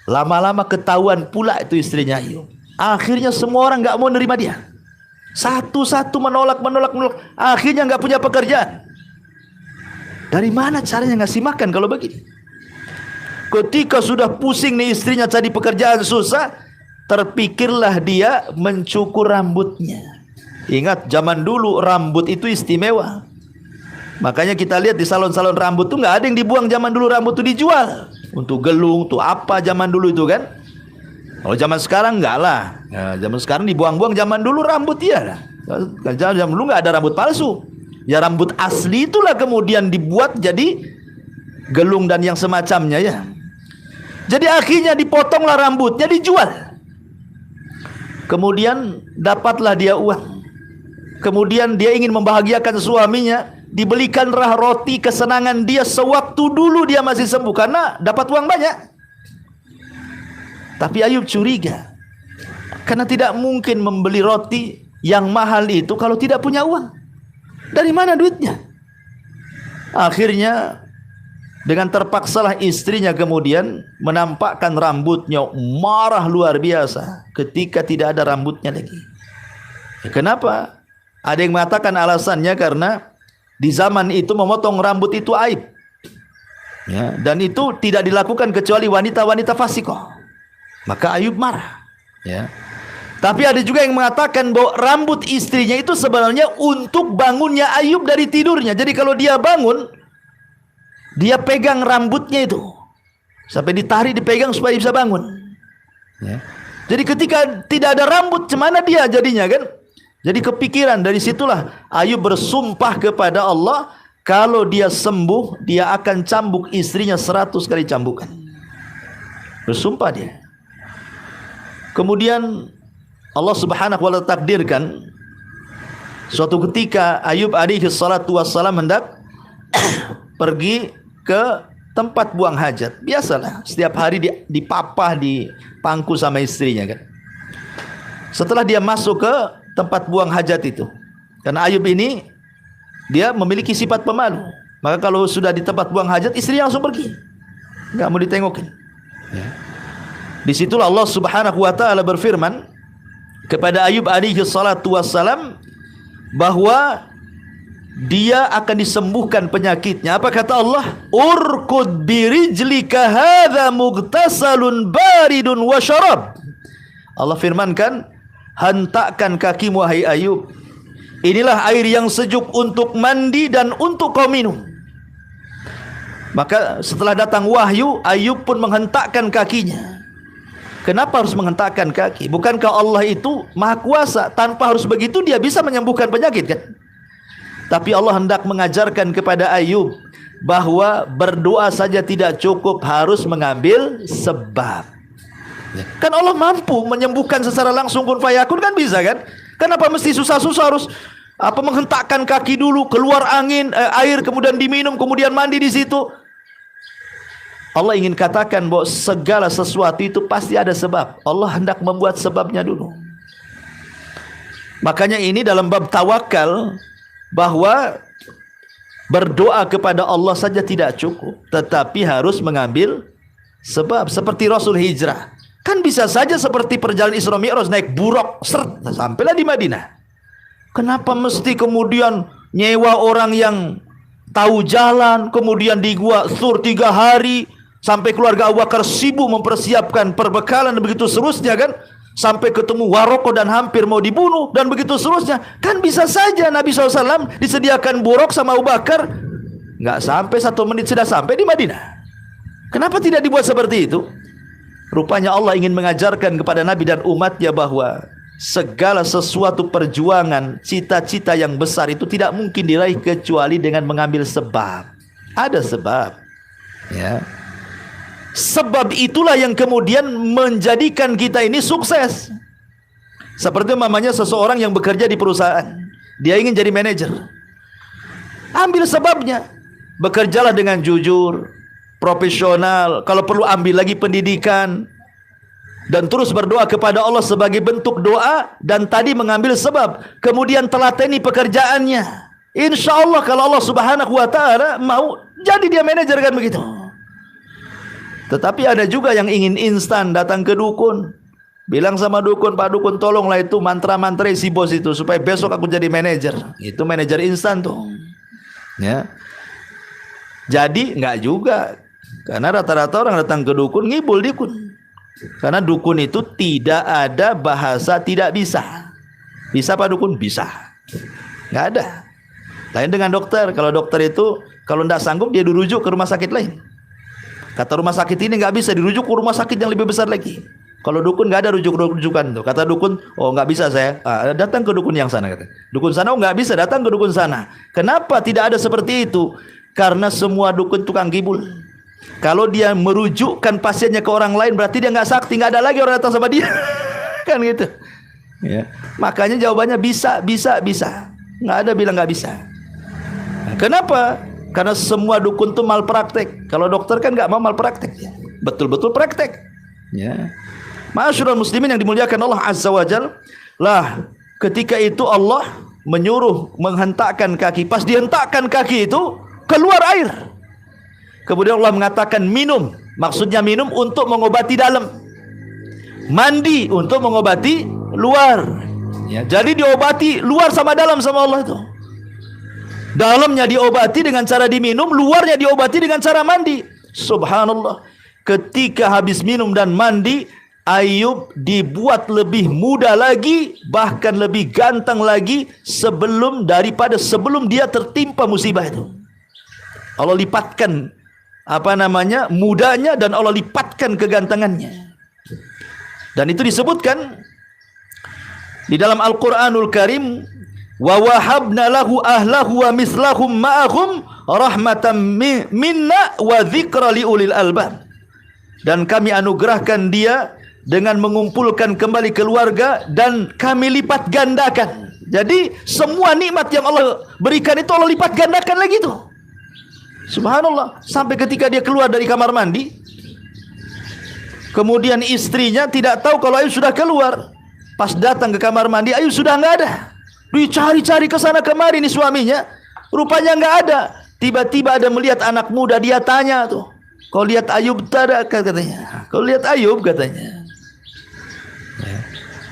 Lama-lama ketahuan pula itu istrinya Ayub. Akhirnya semua orang nggak mau nerima dia. Satu-satu menolak. Akhirnya nggak punya pekerjaan. Dari mana caranya ngasih makan kalau begini? Ketika sudah pusing nih istrinya cari pekerjaan susah, terpikirlah dia mencukur rambutnya. Ingat zaman dulu rambut itu istimewa. Makanya kita lihat di salon-salon rambut tuh nggak ada yang dibuang zaman dulu, rambut itu dijual. Untuk gelung, tuh apa zaman dulu itu kan. Kalau zaman sekarang enggak lah. Ya, zaman sekarang dibuang-buang, zaman dulu rambut ya. Zaman dulu nggak ada rambut palsu. Ya rambut asli itulah kemudian dibuat jadi gelung dan yang semacamnya ya. Jadi akhirnya dipotonglah rambutnya, dijual. Kemudian dapatlah dia uang. Kemudian dia ingin membahagiakan suaminya, dibelikanlah roti kesenangan dia sewaktu dulu dia masih sembuh karena dapat uang banyak. Tapi Ayub curiga, karena tidak mungkin membeli roti yang mahal itu kalau tidak punya uang. Dari mana duitnya? Akhirnya dengan terpaksalah istrinya kemudian menampakkan rambutnya, marah luar biasa ketika tidak ada rambutnya lagi. Ya, kenapa? Ada yang mengatakan alasannya karena di zaman itu memotong rambut itu aib. Ya, dan itu tidak dilakukan kecuali wanita-wanita fasikoh. Maka Ayub marah. Ya. Tapi ada juga yang mengatakan bahwa rambut istrinya itu sebenarnya untuk bangunnya Ayub dari tidurnya. Jadi kalau dia bangun, dia pegang rambutnya itu sampai ditarik, dipegang supaya bisa bangun. Ya. Jadi ketika tidak ada rambut, cemana dia jadinya kan? Jadi kepikiran, dari situlah Ayub bersumpah kepada Allah, kalau dia sembuh, dia akan cambuk istrinya 100 kali cambukan. Bersumpah dia. Kemudian Allah Subhanahu wa taala takdirkan suatu ketika Ayub alaihi salatu wassalam hendak pergi ke tempat buang hajat. Biasalah setiap hari dipapah, dipangku sama istrinya kan. Setelah dia masuk ke tempat buang hajat itu, karena Ayub ini dia memiliki sifat pemalu, maka kalau sudah di tempat buang hajat istrinya langsung pergi, nggak mau ditengokin. Ya. Disitulah Allah Subhanahu wa taala berfirman kepada Ayub alaihi salatu wassalam bahwa dia akan disembuhkan penyakitnya. Apa kata Allah? Urkud birijlika hadza mughtasalun baridun wa syarab. Allah firmankan, hentakkan kakimu wahai Ayub. Inilah air yang sejuk untuk mandi dan untuk kau minum. Maka setelah datang wahyu, Ayub pun menghentakkan kakinya. Kenapa harus menghentakkan kaki? Bukankah Allah itu maha kuasa, tanpa harus begitu dia bisa menyembuhkan penyakit kan? Tapi Allah hendak mengajarkan kepada Ayub bahwa berdoa saja tidak cukup, harus mengambil sebab. Kan Allah mampu menyembuhkan secara langsung kun fayakun, kan bisa kan? Kenapa mesti susah-susah harus Apa menghentakkan kaki dulu, keluar angin, air, kemudian diminum, kemudian mandi di situ. Allah ingin katakan bahwa segala sesuatu itu pasti ada sebab. Allah hendak membuat sebabnya dulu. Makanya ini dalam bab tawakal, bahwa berdoa kepada Allah saja tidak cukup, tetapi harus mengambil sebab. Seperti Rasul hijrah, kan bisa saja seperti perjalanan Isra Mi'raj, naik buruk, seret, sampailah di Madinah. Kenapa mesti kemudian nyewa orang yang tahu jalan, kemudian di gua Thur 3 hari, sampai keluarga Abu Bakar sibuk mempersiapkan perbekalan dan begitu seterusnya kan, sampai ketemu Waroko dan hampir mau dibunuh dan begitu seterusnya. Kan bisa saja Nabi SAW disediakan buruk sama Abu Bakar, nggak sampai 1 menit sudah sampai di Madinah. Kenapa tidak dibuat seperti itu? Rupanya Allah ingin mengajarkan kepada Nabi dan umatnya bahwa segala sesuatu perjuangan, cita-cita yang besar itu tidak mungkin diraih kecuali dengan mengambil sebab. Ada sebab, ya. Sebab itulah yang kemudian menjadikan kita ini sukses. Seperti umpamanya seseorang yang bekerja di perusahaan, dia ingin jadi manajer. Ambil sebabnya. Bekerjalah dengan jujur, profesional, kalau perlu ambil lagi pendidikan, dan terus berdoa kepada Allah sebagai bentuk doa, dan tadi mengambil sebab, kemudian telateni pekerjaannya. Insya Allah kalau Allah Subhanahu wa ta'ala mau, jadi dia manajer kan begitu. Tetapi ada juga yang ingin instan, datang ke dukun, bilang sama dukun, Pak dukun tolonglah itu mantra-mantra si bos itu supaya besok aku jadi manajer. Itu manajer instan tuh, ya. Jadi enggak juga, karena rata-rata orang datang ke dukun ngibul dukun. Karena dukun itu tidak ada bahasa tidak bisa. Bisa Pak dukun? Bisa. Enggak ada. Lain dengan dokter. Kalau dokter itu kalau enggak sanggup dia dirujuk ke rumah sakit lain. Kata rumah sakit ini nggak bisa, dirujuk ke rumah sakit yang lebih besar lagi. Kalau dukun nggak ada rujukan tuh. Kata dukun, oh nggak bisa saya, datang ke dukun yang sana. Kata dukun sana, oh nggak bisa, datang ke dukun sana. Kenapa tidak ada seperti itu? Karena semua dukun tukang gibul. Kalau dia merujukkan pasiennya ke orang lain, berarti dia nggak sakti, nggak ada lagi orang datang sama dia. Kan gitu. Ya. Makanya jawabannya bisa. Nggak ada bilang nggak bisa. Nah, kenapa? Karena semua dukun itu malpraktek. Kalau dokter kan nggak mau malpraktek, ya. Betul-betul praktek. Ya. Ma'asyiral muslimin yang dimuliakan Allah Azza wa Jalla, lah ketika itu Allah menyuruh menghentakkan kaki. Pas dihentakkan kaki itu keluar air. Kemudian Allah mengatakan minum. Maksudnya minum untuk mengobati dalam. Mandi untuk mengobati luar. Ya, jadi diobati luar sama dalam sama Allah itu. Dalamnya diobati dengan cara diminum, luarnya diobati dengan cara mandi. Subhanallah. Ketika habis minum dan mandi, Ayub dibuat lebih muda lagi, bahkan lebih ganteng lagi daripada sebelum dia tertimpa musibah itu. Allah lipatkan mudanya, dan Allah lipatkan kegantengannya. Dan itu disebutkan di dalam Al-Qur'anul Karim, wa wahabna lahu ahlahu wa mislahum ma'ahum rahmatan minna wa dzikra liulil albab. Dan kami anugerahkan dia dengan mengumpulkan kembali keluarga, dan kami lipat gandakan. Jadi semua nikmat yang Allah berikan itu Allah lipat gandakan lagi tuh. Subhanallah. Sampai ketika dia keluar dari kamar mandi, kemudian istrinya tidak tahu kalau Ayub sudah keluar. Pas datang ke kamar mandi, Ayub sudah nggak ada. Dicari-cari ke sana kemari nih suaminya, rupanya nggak ada. Tiba-tiba ada melihat anak muda, dia tanya tuh, kau lihat Ayub tak? Katanya, kau lihat Ayub katanya.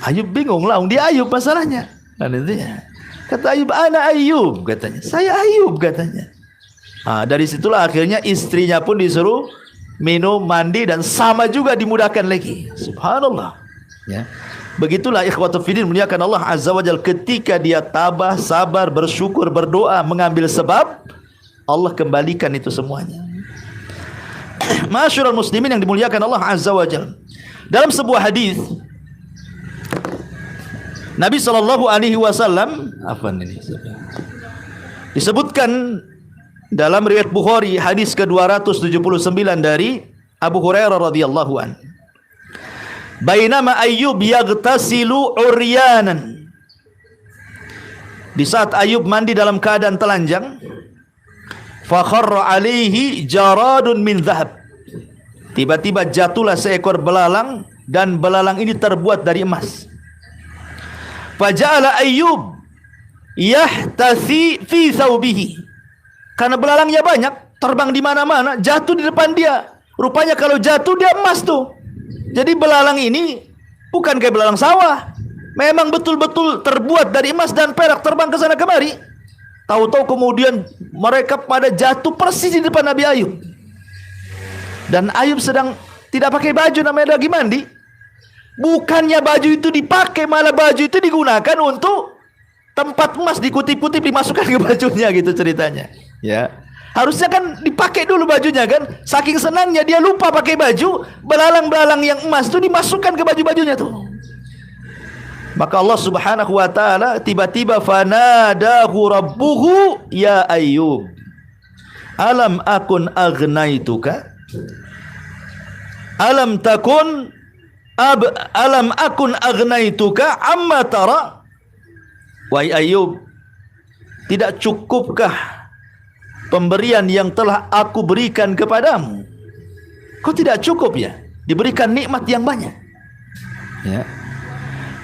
Ayub bingung lah, dia Ayub masalahnya. Kata Ayub, ana Ayub katanya, saya Ayub katanya. Dari situlah akhirnya istrinya pun disuruh minum, mandi, dan sama juga dimudahkan lagi. Subhanallah. Ya. Begitulah ikhwatu fiddin muliakan Allah Azza wa Jalla, ketika dia tabah, sabar, bersyukur, berdoa, mengambil sebab, Allah kembalikan itu semuanya. Ma'asyiral muslimin yang dimuliakan Allah Azza wa Jalla, dalam sebuah hadis Nabi sallallahu alaihi wasallam disebutkan dalam riwayat Bukhari hadis ke-279 dari Abu Hurairah radhiyallahu anhu, bainama Ayyub yaghtasilu uryanan Di saat Ayub mandi dalam keadaan telanjang, fa kharra alaihi jaradun min dhahab. Tiba-tiba jatuhlah seekor belalang, dan belalang ini terbuat dari emas. Faja'ala Ayyub yahtathi fi thawbihi. Karena belalangnya banyak, terbang di mana-mana, jatuh di depan dia. Rupanya kalau jatuh dia emas tuh. Jadi belalang ini bukan kayak belalang sawah. Memang betul-betul terbuat dari emas dan perak, terbang ke sana kemari. Tahu-tahu kemudian mereka pada jatuh persis di depan Nabi Ayub. Dan Ayub sedang tidak pakai baju, namanya lagi mandi. Bukannya baju itu dipakai, malah baju itu digunakan untuk tempat emas, dikutip-kutip dimasukkan ke bajunya gitu ceritanya. Ya, harusnya kan dipakai dulu bajunya kan. Saking senangnya dia lupa pakai baju, belalang-belalang yang emas itu dimasukkan ke baju-bajunya tuh. Maka Allah Subhanahu wa taala tiba-tiba fanadahu rabbuhu ya Ayyub alam akun agnaituka alam takun alam akun agnaituka amma tara. Wahai Ayub, tidak cukupkah pemberian yang telah aku berikan kepadamu? Kau tidak cukup ya diberikan nikmat yang banyak? Ya.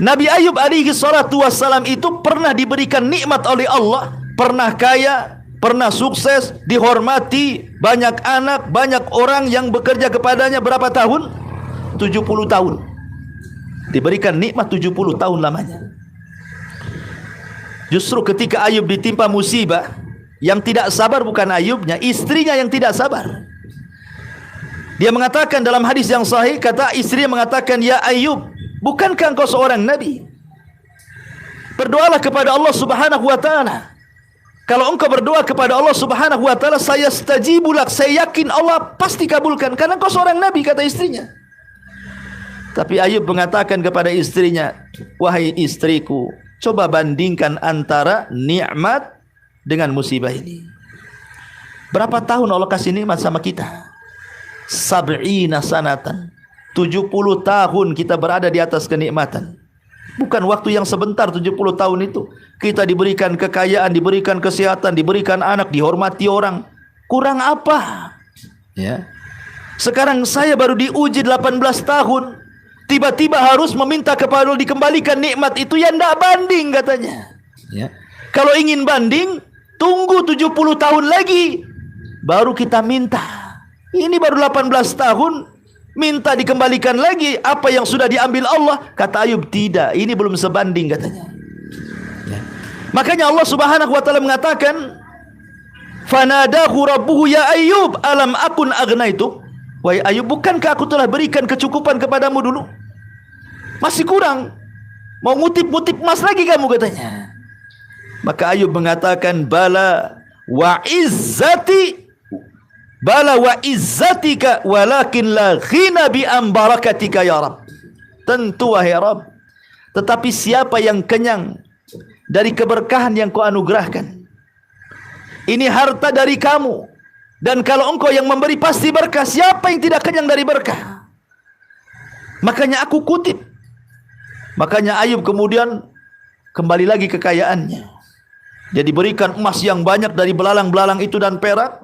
Nabi Ayub alaihi salatu wassalam itu pernah diberikan nikmat oleh Allah, pernah kaya, pernah sukses, dihormati, banyak anak, banyak orang yang bekerja kepadanya. Berapa tahun? 70 tahun. Diberikan nikmat 70 tahun lamanya. Justru ketika Ayub ditimpa musibah, yang tidak sabar bukan Ayubnya, istrinya yang tidak sabar. Dia mengatakan dalam hadis yang sahih, kata istrinya mengatakan, ya Ayub, bukankah engkau seorang nabi? Berdoalah kepada Allah Subhanahu wa taala. Kalau engkau berdoa kepada Allah Subhanahu wa taala, saya stajibulak, saya yakin Allah pasti kabulkan, karena engkau seorang nabi, kata istrinya. Tapi Ayub mengatakan kepada istrinya, wahai istriku, coba bandingkan antara nikmat dengan musibah ini. Berapa tahun Allah kasih nikmat sama kita? Sab'ina sanatan. 70 tahun kita berada di atas kenikmatan. Bukan waktu yang sebentar 70 tahun itu. Kita diberikan kekayaan, diberikan kesehatan, diberikan anak, dihormati orang. Kurang apa? Ya. Sekarang saya baru diuji 18 tahun. Tiba-tiba harus meminta kepada Allah dikembalikan nikmat itu, yang tidak banding katanya. Ya. Kalau ingin banding, tunggu 70 tahun lagi baru kita minta. Ini baru 18 tahun minta dikembalikan lagi apa yang sudah diambil Allah. Kata Ayub, tidak, ini belum sebanding katanya. Ya. Makanya Allah Subhanahu wa taala mengatakan, fanadahu rabbuhu ya Ayub alam akun aghnaitu. Wahai Ayub, bukankah aku telah berikan kecukupan kepadamu dulu? Masih kurang. Mau ngutip-ngutip emas lagi kamu katanya. Maka Ayub mengatakan, bala wa izzatika walakin la ghina bi ambarakatika ya Rabb. Tentu wahai Rabb, tetapi siapa yang kenyang dari keberkahan yang kau anugerahkan? Ini harta dari kamu, dan kalau engkau yang memberi pasti berkah. Siapa yang tidak kenyang dari berkah? Makanya aku kutip. Makanya Ayub kemudian kembali lagi kekayaannya. Dia diberikan emas yang banyak dari belalang-belalang itu dan perak.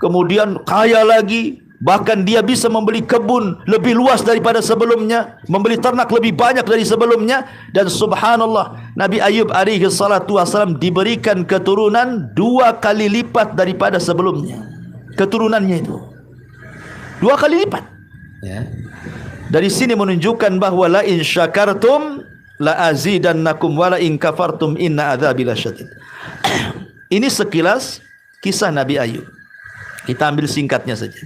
Kemudian kaya lagi. Bahkan dia bisa membeli kebun lebih luas daripada sebelumnya, membeli ternak lebih banyak dari sebelumnya. Dan subhanallah, Nabi Ayub alaihi salatu wassalam diberikan keturunan 2 kali lipat daripada sebelumnya. Keturunannya itu 2 kali lipat. Ya. Dari sini menunjukkan bahawa la in syakartum la azidannakum wa la in kafartum inna adzabi lasyadid. Ini sekilas kisah Nabi Ayub. Kita ambil singkatnya saja.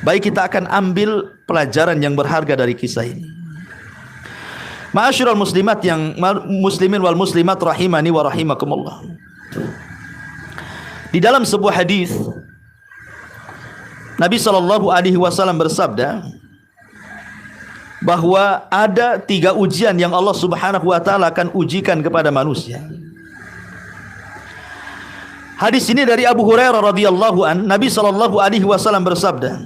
Baik, kita akan ambil pelajaran yang berharga dari kisah ini. Ma'asyiral muslimat yang muslimin wal muslimat rahimani wa rahimakumullah. Di dalam sebuah hadis Nabi sallallahu alaihi wasallam bersabda bahwa ada 3 ujian yang Allah Subhanahu wa taala akan ujikan kepada manusia. Hadis ini dari Abu Hurairah radhiyallahu an, Nabi sallallahu alaihi wasallam bersabda,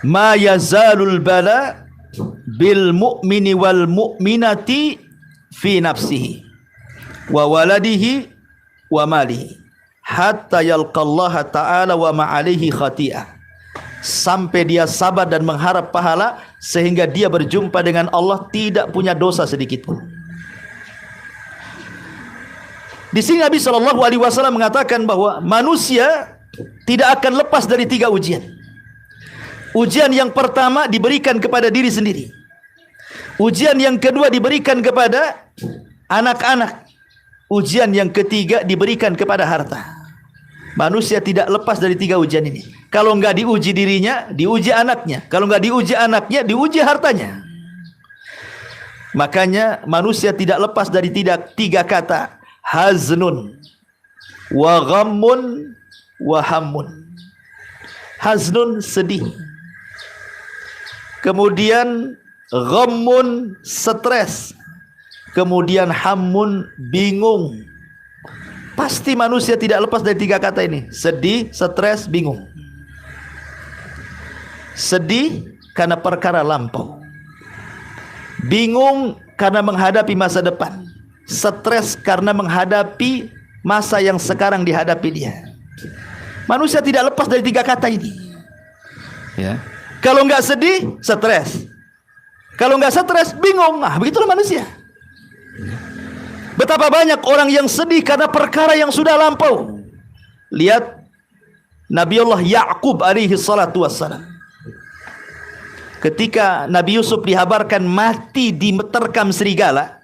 "Ma yazalul bala bil mu'mini wal mu'minati fi nafsihi wa waladihi wa malihi hatta yalqallaha ta'ala wa ma'alaihi khati'ah, sampai dia sabar dan mengharap pahala sehingga dia berjumpa dengan Allah tidak punya dosa sedikit pun. Di sini Nabi SAW mengatakan bahwa manusia tidak akan lepas dari 3 ujian. Ujian yang pertama diberikan kepada diri sendiri. Ujian yang kedua diberikan kepada anak-anak. Ujian yang ketiga diberikan kepada harta. Manusia tidak lepas dari 3 ujian ini. Kalau enggak diuji dirinya, diuji anaknya. Kalau enggak diuji anaknya, diuji hartanya. Makanya manusia tidak lepas dari 3 kata. Haznun wa ghammun wa hammun. Haznun, sedih. Kemudian ghammun, stres. Kemudian hammun, bingung. Pasti manusia tidak lepas dari 3 kata ini. Sedih, stres, bingung. Sedih karena perkara lampau. Bingung karena menghadapi masa depan. Stres karena menghadapi masa yang sekarang dihadapi dia. Manusia tidak lepas dari 3 kata ini. Ya. Kalau enggak sedih, stres. Kalau enggak stres, bingung. Begitulah manusia. Betapa banyak orang yang sedih karena perkara yang sudah lampau. Lihat Nabiullah Ya'qub alaihi salatu wassalam. Ketika Nabi Yusuf dihabarkan mati diterkam serigala,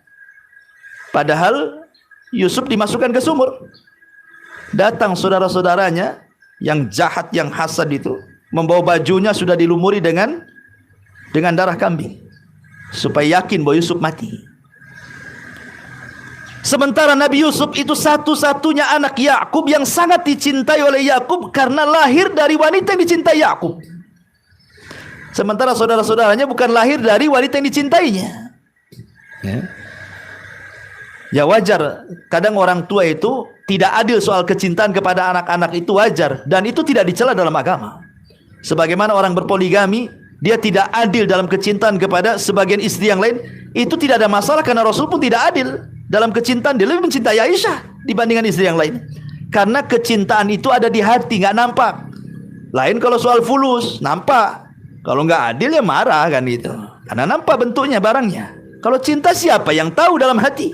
padahal Yusuf dimasukkan ke sumur. Datang saudara-saudaranya yang jahat, yang hasad itu, membawa bajunya sudah dilumuri dengan darah kambing, supaya yakin bahwa Yusuf mati. Sementara Nabi Yusuf itu satu-satunya anak Yakub yang sangat dicintai oleh Yakub karena lahir dari wanita yang dicintai Yakub. Sementara saudara-saudaranya bukan lahir dari wanita yang dicintainya. Ya wajar, kadang orang tua itu tidak adil soal kecintaan kepada anak-anak, itu wajar, dan itu tidak dicela dalam agama. Sebagaimana orang berpoligami, dia tidak adil dalam kecintaan kepada sebagian istri yang lain, itu tidak ada masalah karena Rasul pun tidak adil dalam kecintaan. Dia lebih mencintai Aisyah dibandingkan istri yang lain. Karena kecintaan itu ada di hati, nggak nampak. Lain kalau soal fulus, nampak. Kalau nggak adil ya marah kan itu. Karena nampak bentuknya, barangnya. Kalau cinta siapa yang tahu dalam hati?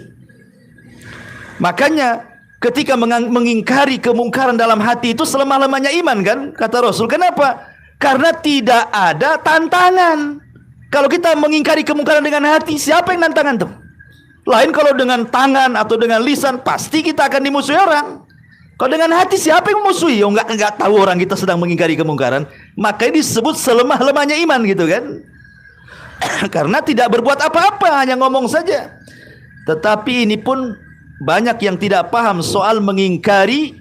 Makanya ketika mengingkari kemungkaran dalam hati itu selemah-lemahnya iman kan, kata Rasul. Kenapa? Karena tidak ada tantangan. Kalau kita mengingkari kemungkaran dengan hati, siapa yang tantangan tuh? Lain kalau dengan tangan atau dengan lisan, pasti kita akan dimusuhi orang. Kalau dengan hati, siapa yang memusuhi? Oh, enggak tahu orang kita sedang mengingkari kemungkaran. Makanya disebut selemah-lemahnya iman gitu kan. Karena tidak berbuat apa-apa, hanya ngomong saja. Tetapi ini pun banyak yang tidak paham soal mengingkari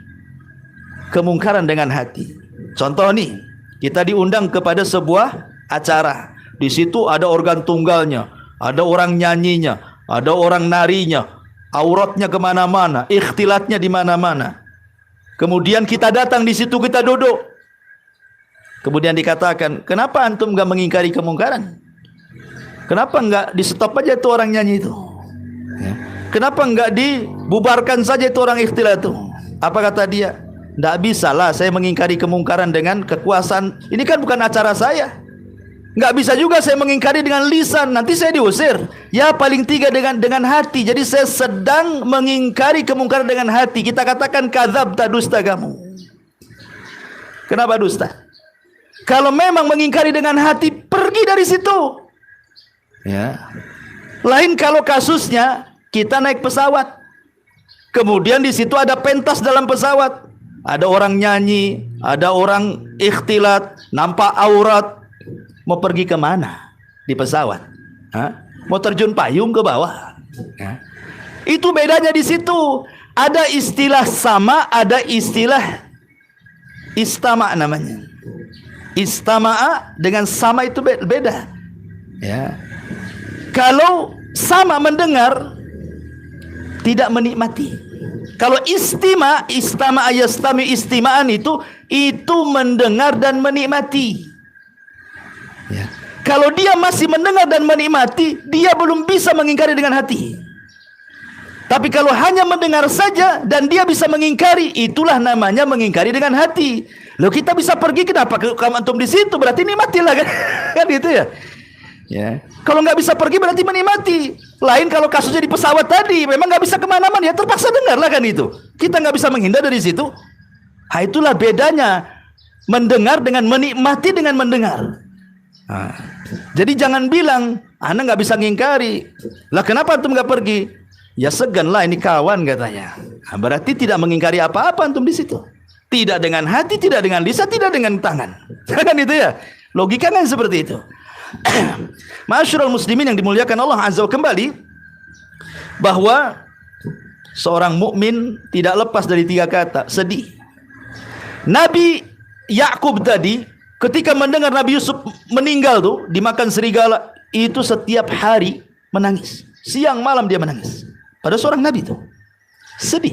kemungkaran dengan hati. Contoh nih, kita diundang kepada sebuah acara. Di situ ada organ tunggalnya, ada orang nyanyinya, ada orang narinya, auratnya kemana-mana, ikhtilatnya di mana-mana. Kemudian kita datang di situ, kita duduk. Kemudian dikatakan, kenapa antum enggak mengingkari kemungkaran? Kenapa enggak di stop aja itu orang nyanyi itu? Ya. Kenapa enggak dibubarkan saja itu orang ikhtilat itu? Apa kata dia? Enggak bisa lah saya mengingkari kemungkaran dengan kekuasaan. Ini kan bukan acara saya. Enggak bisa juga saya mengingkari dengan lisan, nanti saya diusir. Ya paling tiga dengan hati. Jadi saya sedang mengingkari kemungkaran dengan hati. Kita katakan kadzabta, dusta kamu. Kenapa dusta? Kalau memang mengingkari dengan hati, pergi dari situ. Ya. Lain kalau kasusnya kita naik pesawat, kemudian di situ ada pentas dalam pesawat, ada orang nyanyi, ada orang ikhtilat, nampak aurat. Mau pergi kemana di pesawat? Mau terjun payung ke bawah? Itu bedanya di situ. Ada istilah sama, ada istilah istama namanya. Istama'a dengan sama itu beda. Ya. Kalau sama mendengar, tidak menikmati. Kalau istama yastami istimaan itu mendengar dan menikmati. Ya. Kalau dia masih mendengar dan menikmati, dia belum bisa mengingkari dengan hati. Tapi kalau hanya mendengar saja dan dia bisa mengingkari, itulah namanya mengingkari dengan hati. Loh, kita bisa pergi, kenapa kamu antum di situ? Berarti nikmatilah kan? Kan gitu ya. Ya. Kalau nggak bisa pergi berarti menikmati. Lain kalau kasusnya di pesawat tadi, memang nggak bisa kemana-mana, ya terpaksa dengarlah kan itu. Kita nggak bisa menghindar dari situ. Nah, itulah bedanya mendengar dengan menikmati dengan mendengar. Nah, jadi jangan bilang, Anda nggak bisa ngingkari. Lah kenapa antum nggak pergi? Ya segan lah, ini kawan katanya. Nah, berarti tidak mengingkari apa-apa antum di situ. Tidak dengan hati, tidak dengan lisan, tidak dengan tangan. Kan itu ya. Logika kan seperti itu. Ma'asyiral muslimin yang dimuliakan Allah Azza wa kembali, bahwa seorang mukmin tidak lepas dari 3 kata, sedih. Nabi Yakub tadi ketika mendengar Nabi Yusuf meninggal tuh dimakan serigala, itu setiap hari menangis. Siang malam dia menangis. Pada seorang nabi itu sedih.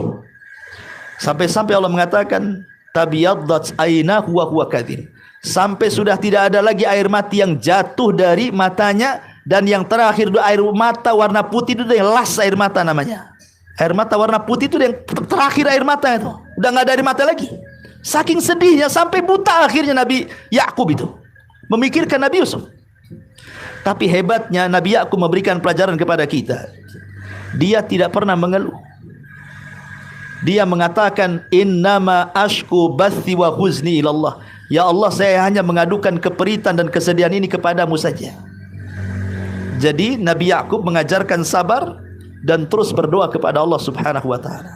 Sampai-sampai Allah mengatakan tabiyaddat ainahu wa huwa kadhib. Sampai sudah tidak ada lagi air mata yang jatuh dari matanya, dan yang terakhir itu air mata warna putih, itu yang last air mata namanya. Air mata warna putih itu yang terakhir air mata itu. Udah nggak ada air mata lagi. Saking sedihnya sampai buta akhirnya Nabi Yakub itu memikirkan Nabi Yusuf. Tapi hebatnya Nabi Yakub memberikan pelajaran kepada kita. Dia tidak pernah mengeluh. Dia mengatakan innama ashku bathi wa huzni ilallah. Ya Allah, saya hanya mengadukan keperitan dan kesedihan ini kepadamu saja. Jadi Nabi Yakub mengajarkan sabar dan terus berdoa kepada Allah Subhanahu wa taala.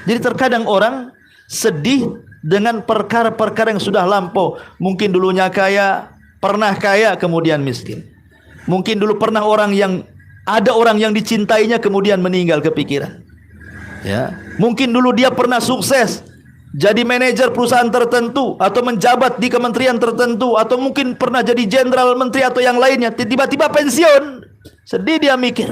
Jadi terkadang orang sedih dengan perkara-perkara yang sudah lampau. Mungkin dulunya kaya, pernah kaya kemudian miskin. Mungkin dulu pernah ada orang yang dicintainya kemudian meninggal kepikiran. Ya, mungkin dulu dia pernah sukses jadi manajer perusahaan tertentu atau menjabat di kementerian tertentu, atau mungkin pernah jadi jenderal, menteri atau yang lainnya, tiba-tiba pensiun. Sedih dia mikir.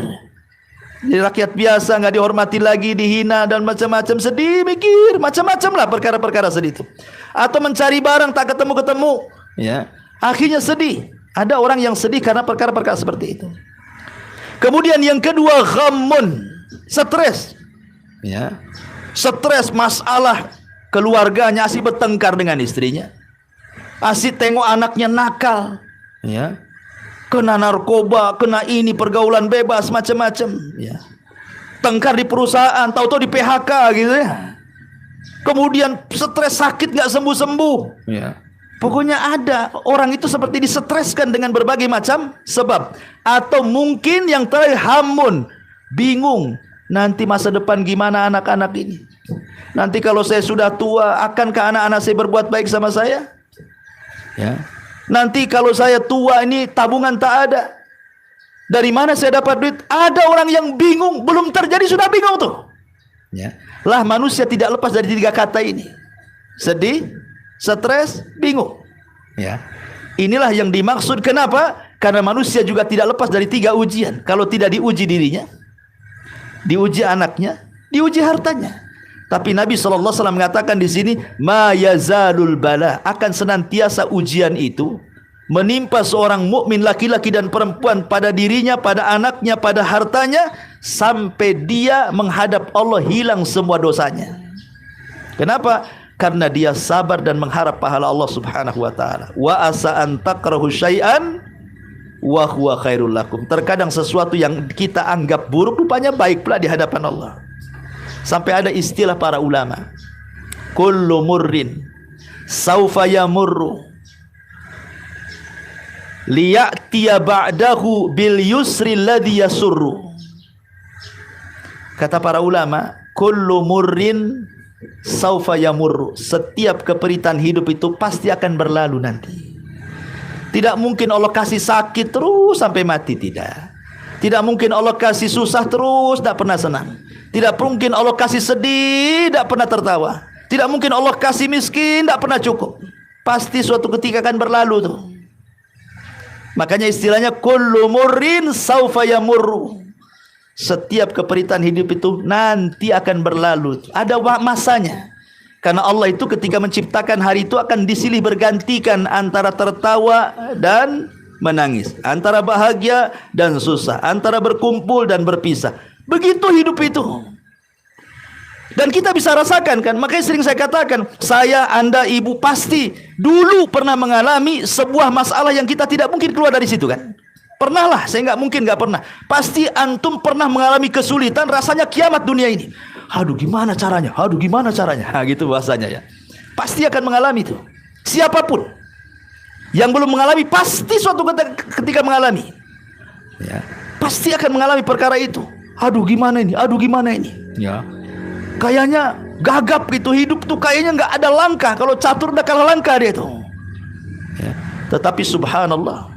Jadi rakyat biasa nggak dihormati lagi, dihina dan macam-macam, sedih mikir macam-macam lah perkara-perkara sedih itu. Atau mencari barang tak ketemu-ketemu, ya. Akhirnya sedih. Ada orang yang sedih karena perkara-perkara seperti itu. Kemudian yang kedua, ghammun, stres. Ya. Stres masalah keluarganya, asyik bertengkar dengan istrinya. Asyik tengok anaknya nakal, ya. Kena narkoba, kena ini, pergaulan bebas macam-macam, ya. Tengkar di perusahaan, tahu-tahu di PHK gitu ya. Kemudian stres, sakit nggak sembuh-sembuh, ya. Pokoknya ada orang itu seperti distreskan dengan berbagai macam sebab. Atau mungkin yang terakhir, hamun, bingung. Nanti masa depan gimana anak-anak ini? Nanti kalau saya sudah tua, akankah anak-anak saya berbuat baik sama saya? Ya. Nanti kalau saya tua ini tabungan tak ada. Dari mana saya dapat duit? Ada orang yang bingung, belum terjadi sudah bingung tuh. Ya. Lah manusia tidak lepas dari 3 kata ini. Sedih, stres, bingung. Ya. Inilah yang dimaksud. Kenapa? Karena manusia juga tidak lepas dari 3 ujian. Kalau tidak diuji dirinya, diuji anaknya, diuji hartanya. Tapi Nabi SAW mengatakan di sini, ma yazalul bala, akan senantiasa ujian itu menimpa seorang mukmin laki-laki dan perempuan pada dirinya, pada anaknya, pada hartanya, sampai dia menghadap Allah hilang semua dosanya. Kenapa? Karena dia sabar dan mengharap pahala Allah Subhanahu wa taala. Wa asa an takrahu syai'an wa huwa khairul lakum. Terkadang sesuatu yang kita anggap buruk rupanya baik pula di hadapan Allah. Sampai ada istilah para ulama, kullu murrin saufa yamurru liya'tiya ba'dahu bil yusri alladhi yasurru. Kata para ulama, kullu murrin saufa yamurru, setiap keperitan hidup itu pasti akan berlalu nanti. Tidak mungkin Allah kasih sakit terus sampai mati, tidak. Tidak mungkin Allah kasih susah terus tidak pernah senang. Tidak mungkin Allah kasih sedih tidak pernah tertawa. Tidak mungkin Allah kasih miskin tidak pernah cukup. Pasti suatu ketika akan berlalu tuh. Makanya istilahnya kullu murrin saufa yamurru. Setiap keperitan hidup itu nanti akan berlalu. Ada masanya. Karena Allah itu ketika menciptakan hari itu akan disilih bergantikan antara tertawa dan menangis, antara bahagia dan susah, antara berkumpul dan berpisah. Begitu hidup itu. Dan kita bisa rasakan kan. Makanya sering saya katakan, saya, Anda, Ibu pasti dulu pernah mengalami sebuah masalah yang kita tidak mungkin keluar dari situ kan. Pernah lah, saya nggak mungkin nggak pernah. Pasti antum pernah mengalami kesulitan, rasanya kiamat dunia ini. Aduh gimana caranya? Aduh gimana caranya? Nah, gitu bahasanya ya. Pasti akan mengalami itu. Siapapun yang belum mengalami, pasti suatu ketika mengalami. Ya, pasti akan mengalami perkara itu. Aduh gimana ini? Aduh gimana ini? Ya. Kayaknya gagap gitu hidup tuh, kayaknya nggak ada langkah. Kalau catur udah kalah langkah dia tuh. Ya. Tetapi subhanallah,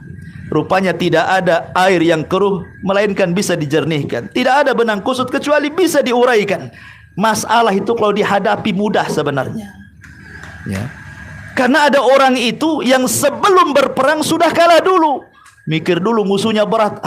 rupanya tidak ada air yang keruh melainkan bisa dijernihkan. Tidak ada benang kusut kecuali bisa diuraikan. Masalah itu kalau dihadapi mudah sebenarnya. Ya. Karena ada orang itu yang sebelum berperang sudah kalah dulu. Mikir dulu musuhnya berat.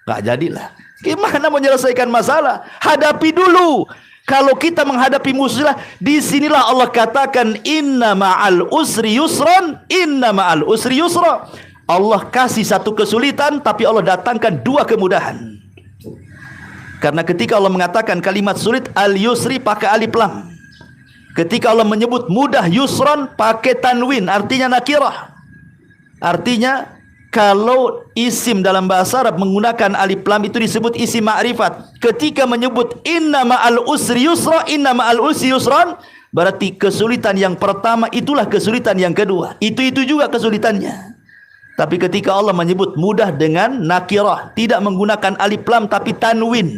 Nggak jadilah. Gimana menyelesaikan masalah? Hadapi dulu. Kalau kita menghadapi musuh, disinilah Allah katakan inna ma'al usri yusran, inna ma'al usri yusra. Allah kasih satu kesulitan, tapi Allah datangkan dua kemudahan. Karena ketika Allah mengatakan kalimat sulit, al-yusri pakai alif lam. Ketika Allah menyebut mudah yusran pakai tanwin, artinya nakirah. Artinya kalau isim dalam bahasa Arab menggunakan alif lam itu disebut isim ma'rifat. Ketika menyebut inna ma'al usri yusra, inna ma'al usri yusran, berarti kesulitan yang pertama itulah kesulitan yang kedua. Itu juga kesulitannya. Tapi ketika Allah menyebut mudah dengan nakirah, tidak menggunakan alif lam tapi tanwin,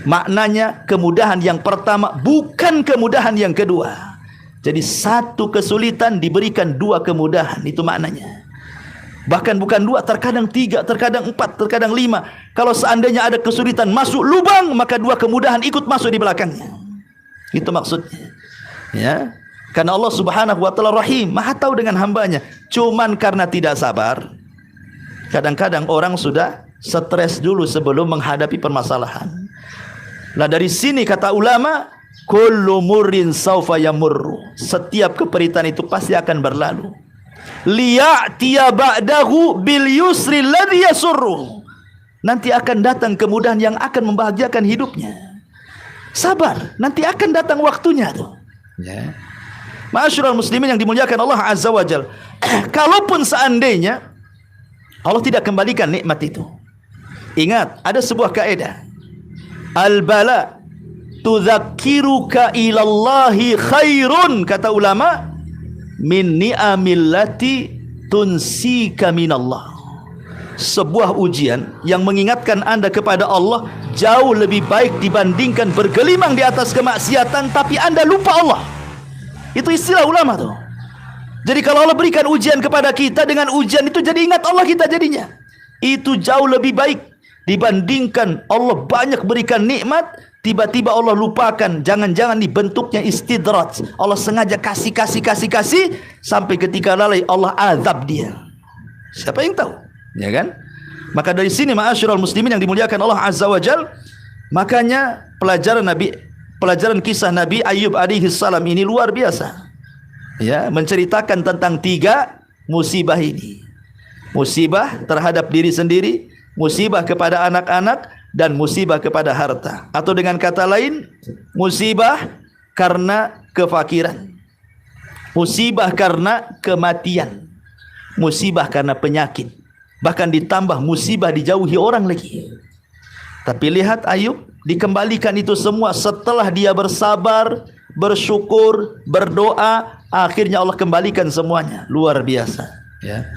maknanya kemudahan yang pertama bukan kemudahan yang kedua. Jadi satu kesulitan diberikan dua kemudahan, itu maknanya. Bahkan bukan dua, terkadang tiga, terkadang empat, terkadang lima. Kalau seandainya ada kesulitan masuk lubang, maka dua kemudahan ikut masuk di belakangnya. Itu maksudnya. Ya, karena Allah Subhanahu wa taala Rahim, Maha tahu dengan hambanya. Cuman karena tidak sabar, kadang-kadang orang sudah stres dulu sebelum menghadapi permasalahan. Nah dari sini kata ulama, kullu murrin saufa yamurru. Setiap kepahitan itu pasti akan berlalu. Liya'tiya ba'dahu bil yusri alladhi yasurru. Nanti akan datang kemudahan yang akan membahagiakan hidupnya. Sabar, nanti akan datang waktunya tuh. Ya. Ma'asyiral muslimin yang dimuliakan Allah Azza wa Jalla. Kalaupun seandainya Allah tidak kembalikan nikmat itu, ingat ada sebuah kaidah. Al-bala tudzakiruka ilallahi khairun, kata ulama, min ni'amillati tunsika minallah. Sebuah ujian yang mengingatkan Anda kepada Allah jauh lebih baik dibandingkan bergelimang di atas kemaksiatan tapi Anda lupa Allah. Itu istilah ulama tuh. Jadi kalau Allah berikan ujian kepada kita, dengan ujian itu jadi ingat Allah kita jadinya. Itu jauh lebih baik dibandingkan Allah banyak berikan nikmat, tiba-tiba Allah lupakan. Jangan-jangan nih bentuknya istidraj. Allah sengaja kasih sampai ketika lalai Allah azab dia. Siapa yang tahu? Ya kan? Maka dari sini ma'asyiral muslimin yang dimuliakan Allah Azza wa Jalla, makanya pelajaran kisah Nabi Ayub alaihi salam ini luar biasa. Ya, menceritakan tentang tiga musibah ini. Musibah terhadap diri sendiri, musibah kepada anak-anak, dan musibah kepada harta. Atau dengan kata lain, musibah karena kefakiran, musibah karena kematian, musibah karena penyakit, bahkan ditambah musibah dijauhi orang lagi. Tapi lihat Ayub, dikembalikan itu semua setelah dia bersabar, bersyukur, berdoa, akhirnya Allah kembalikan semuanya. Luar biasa, ya.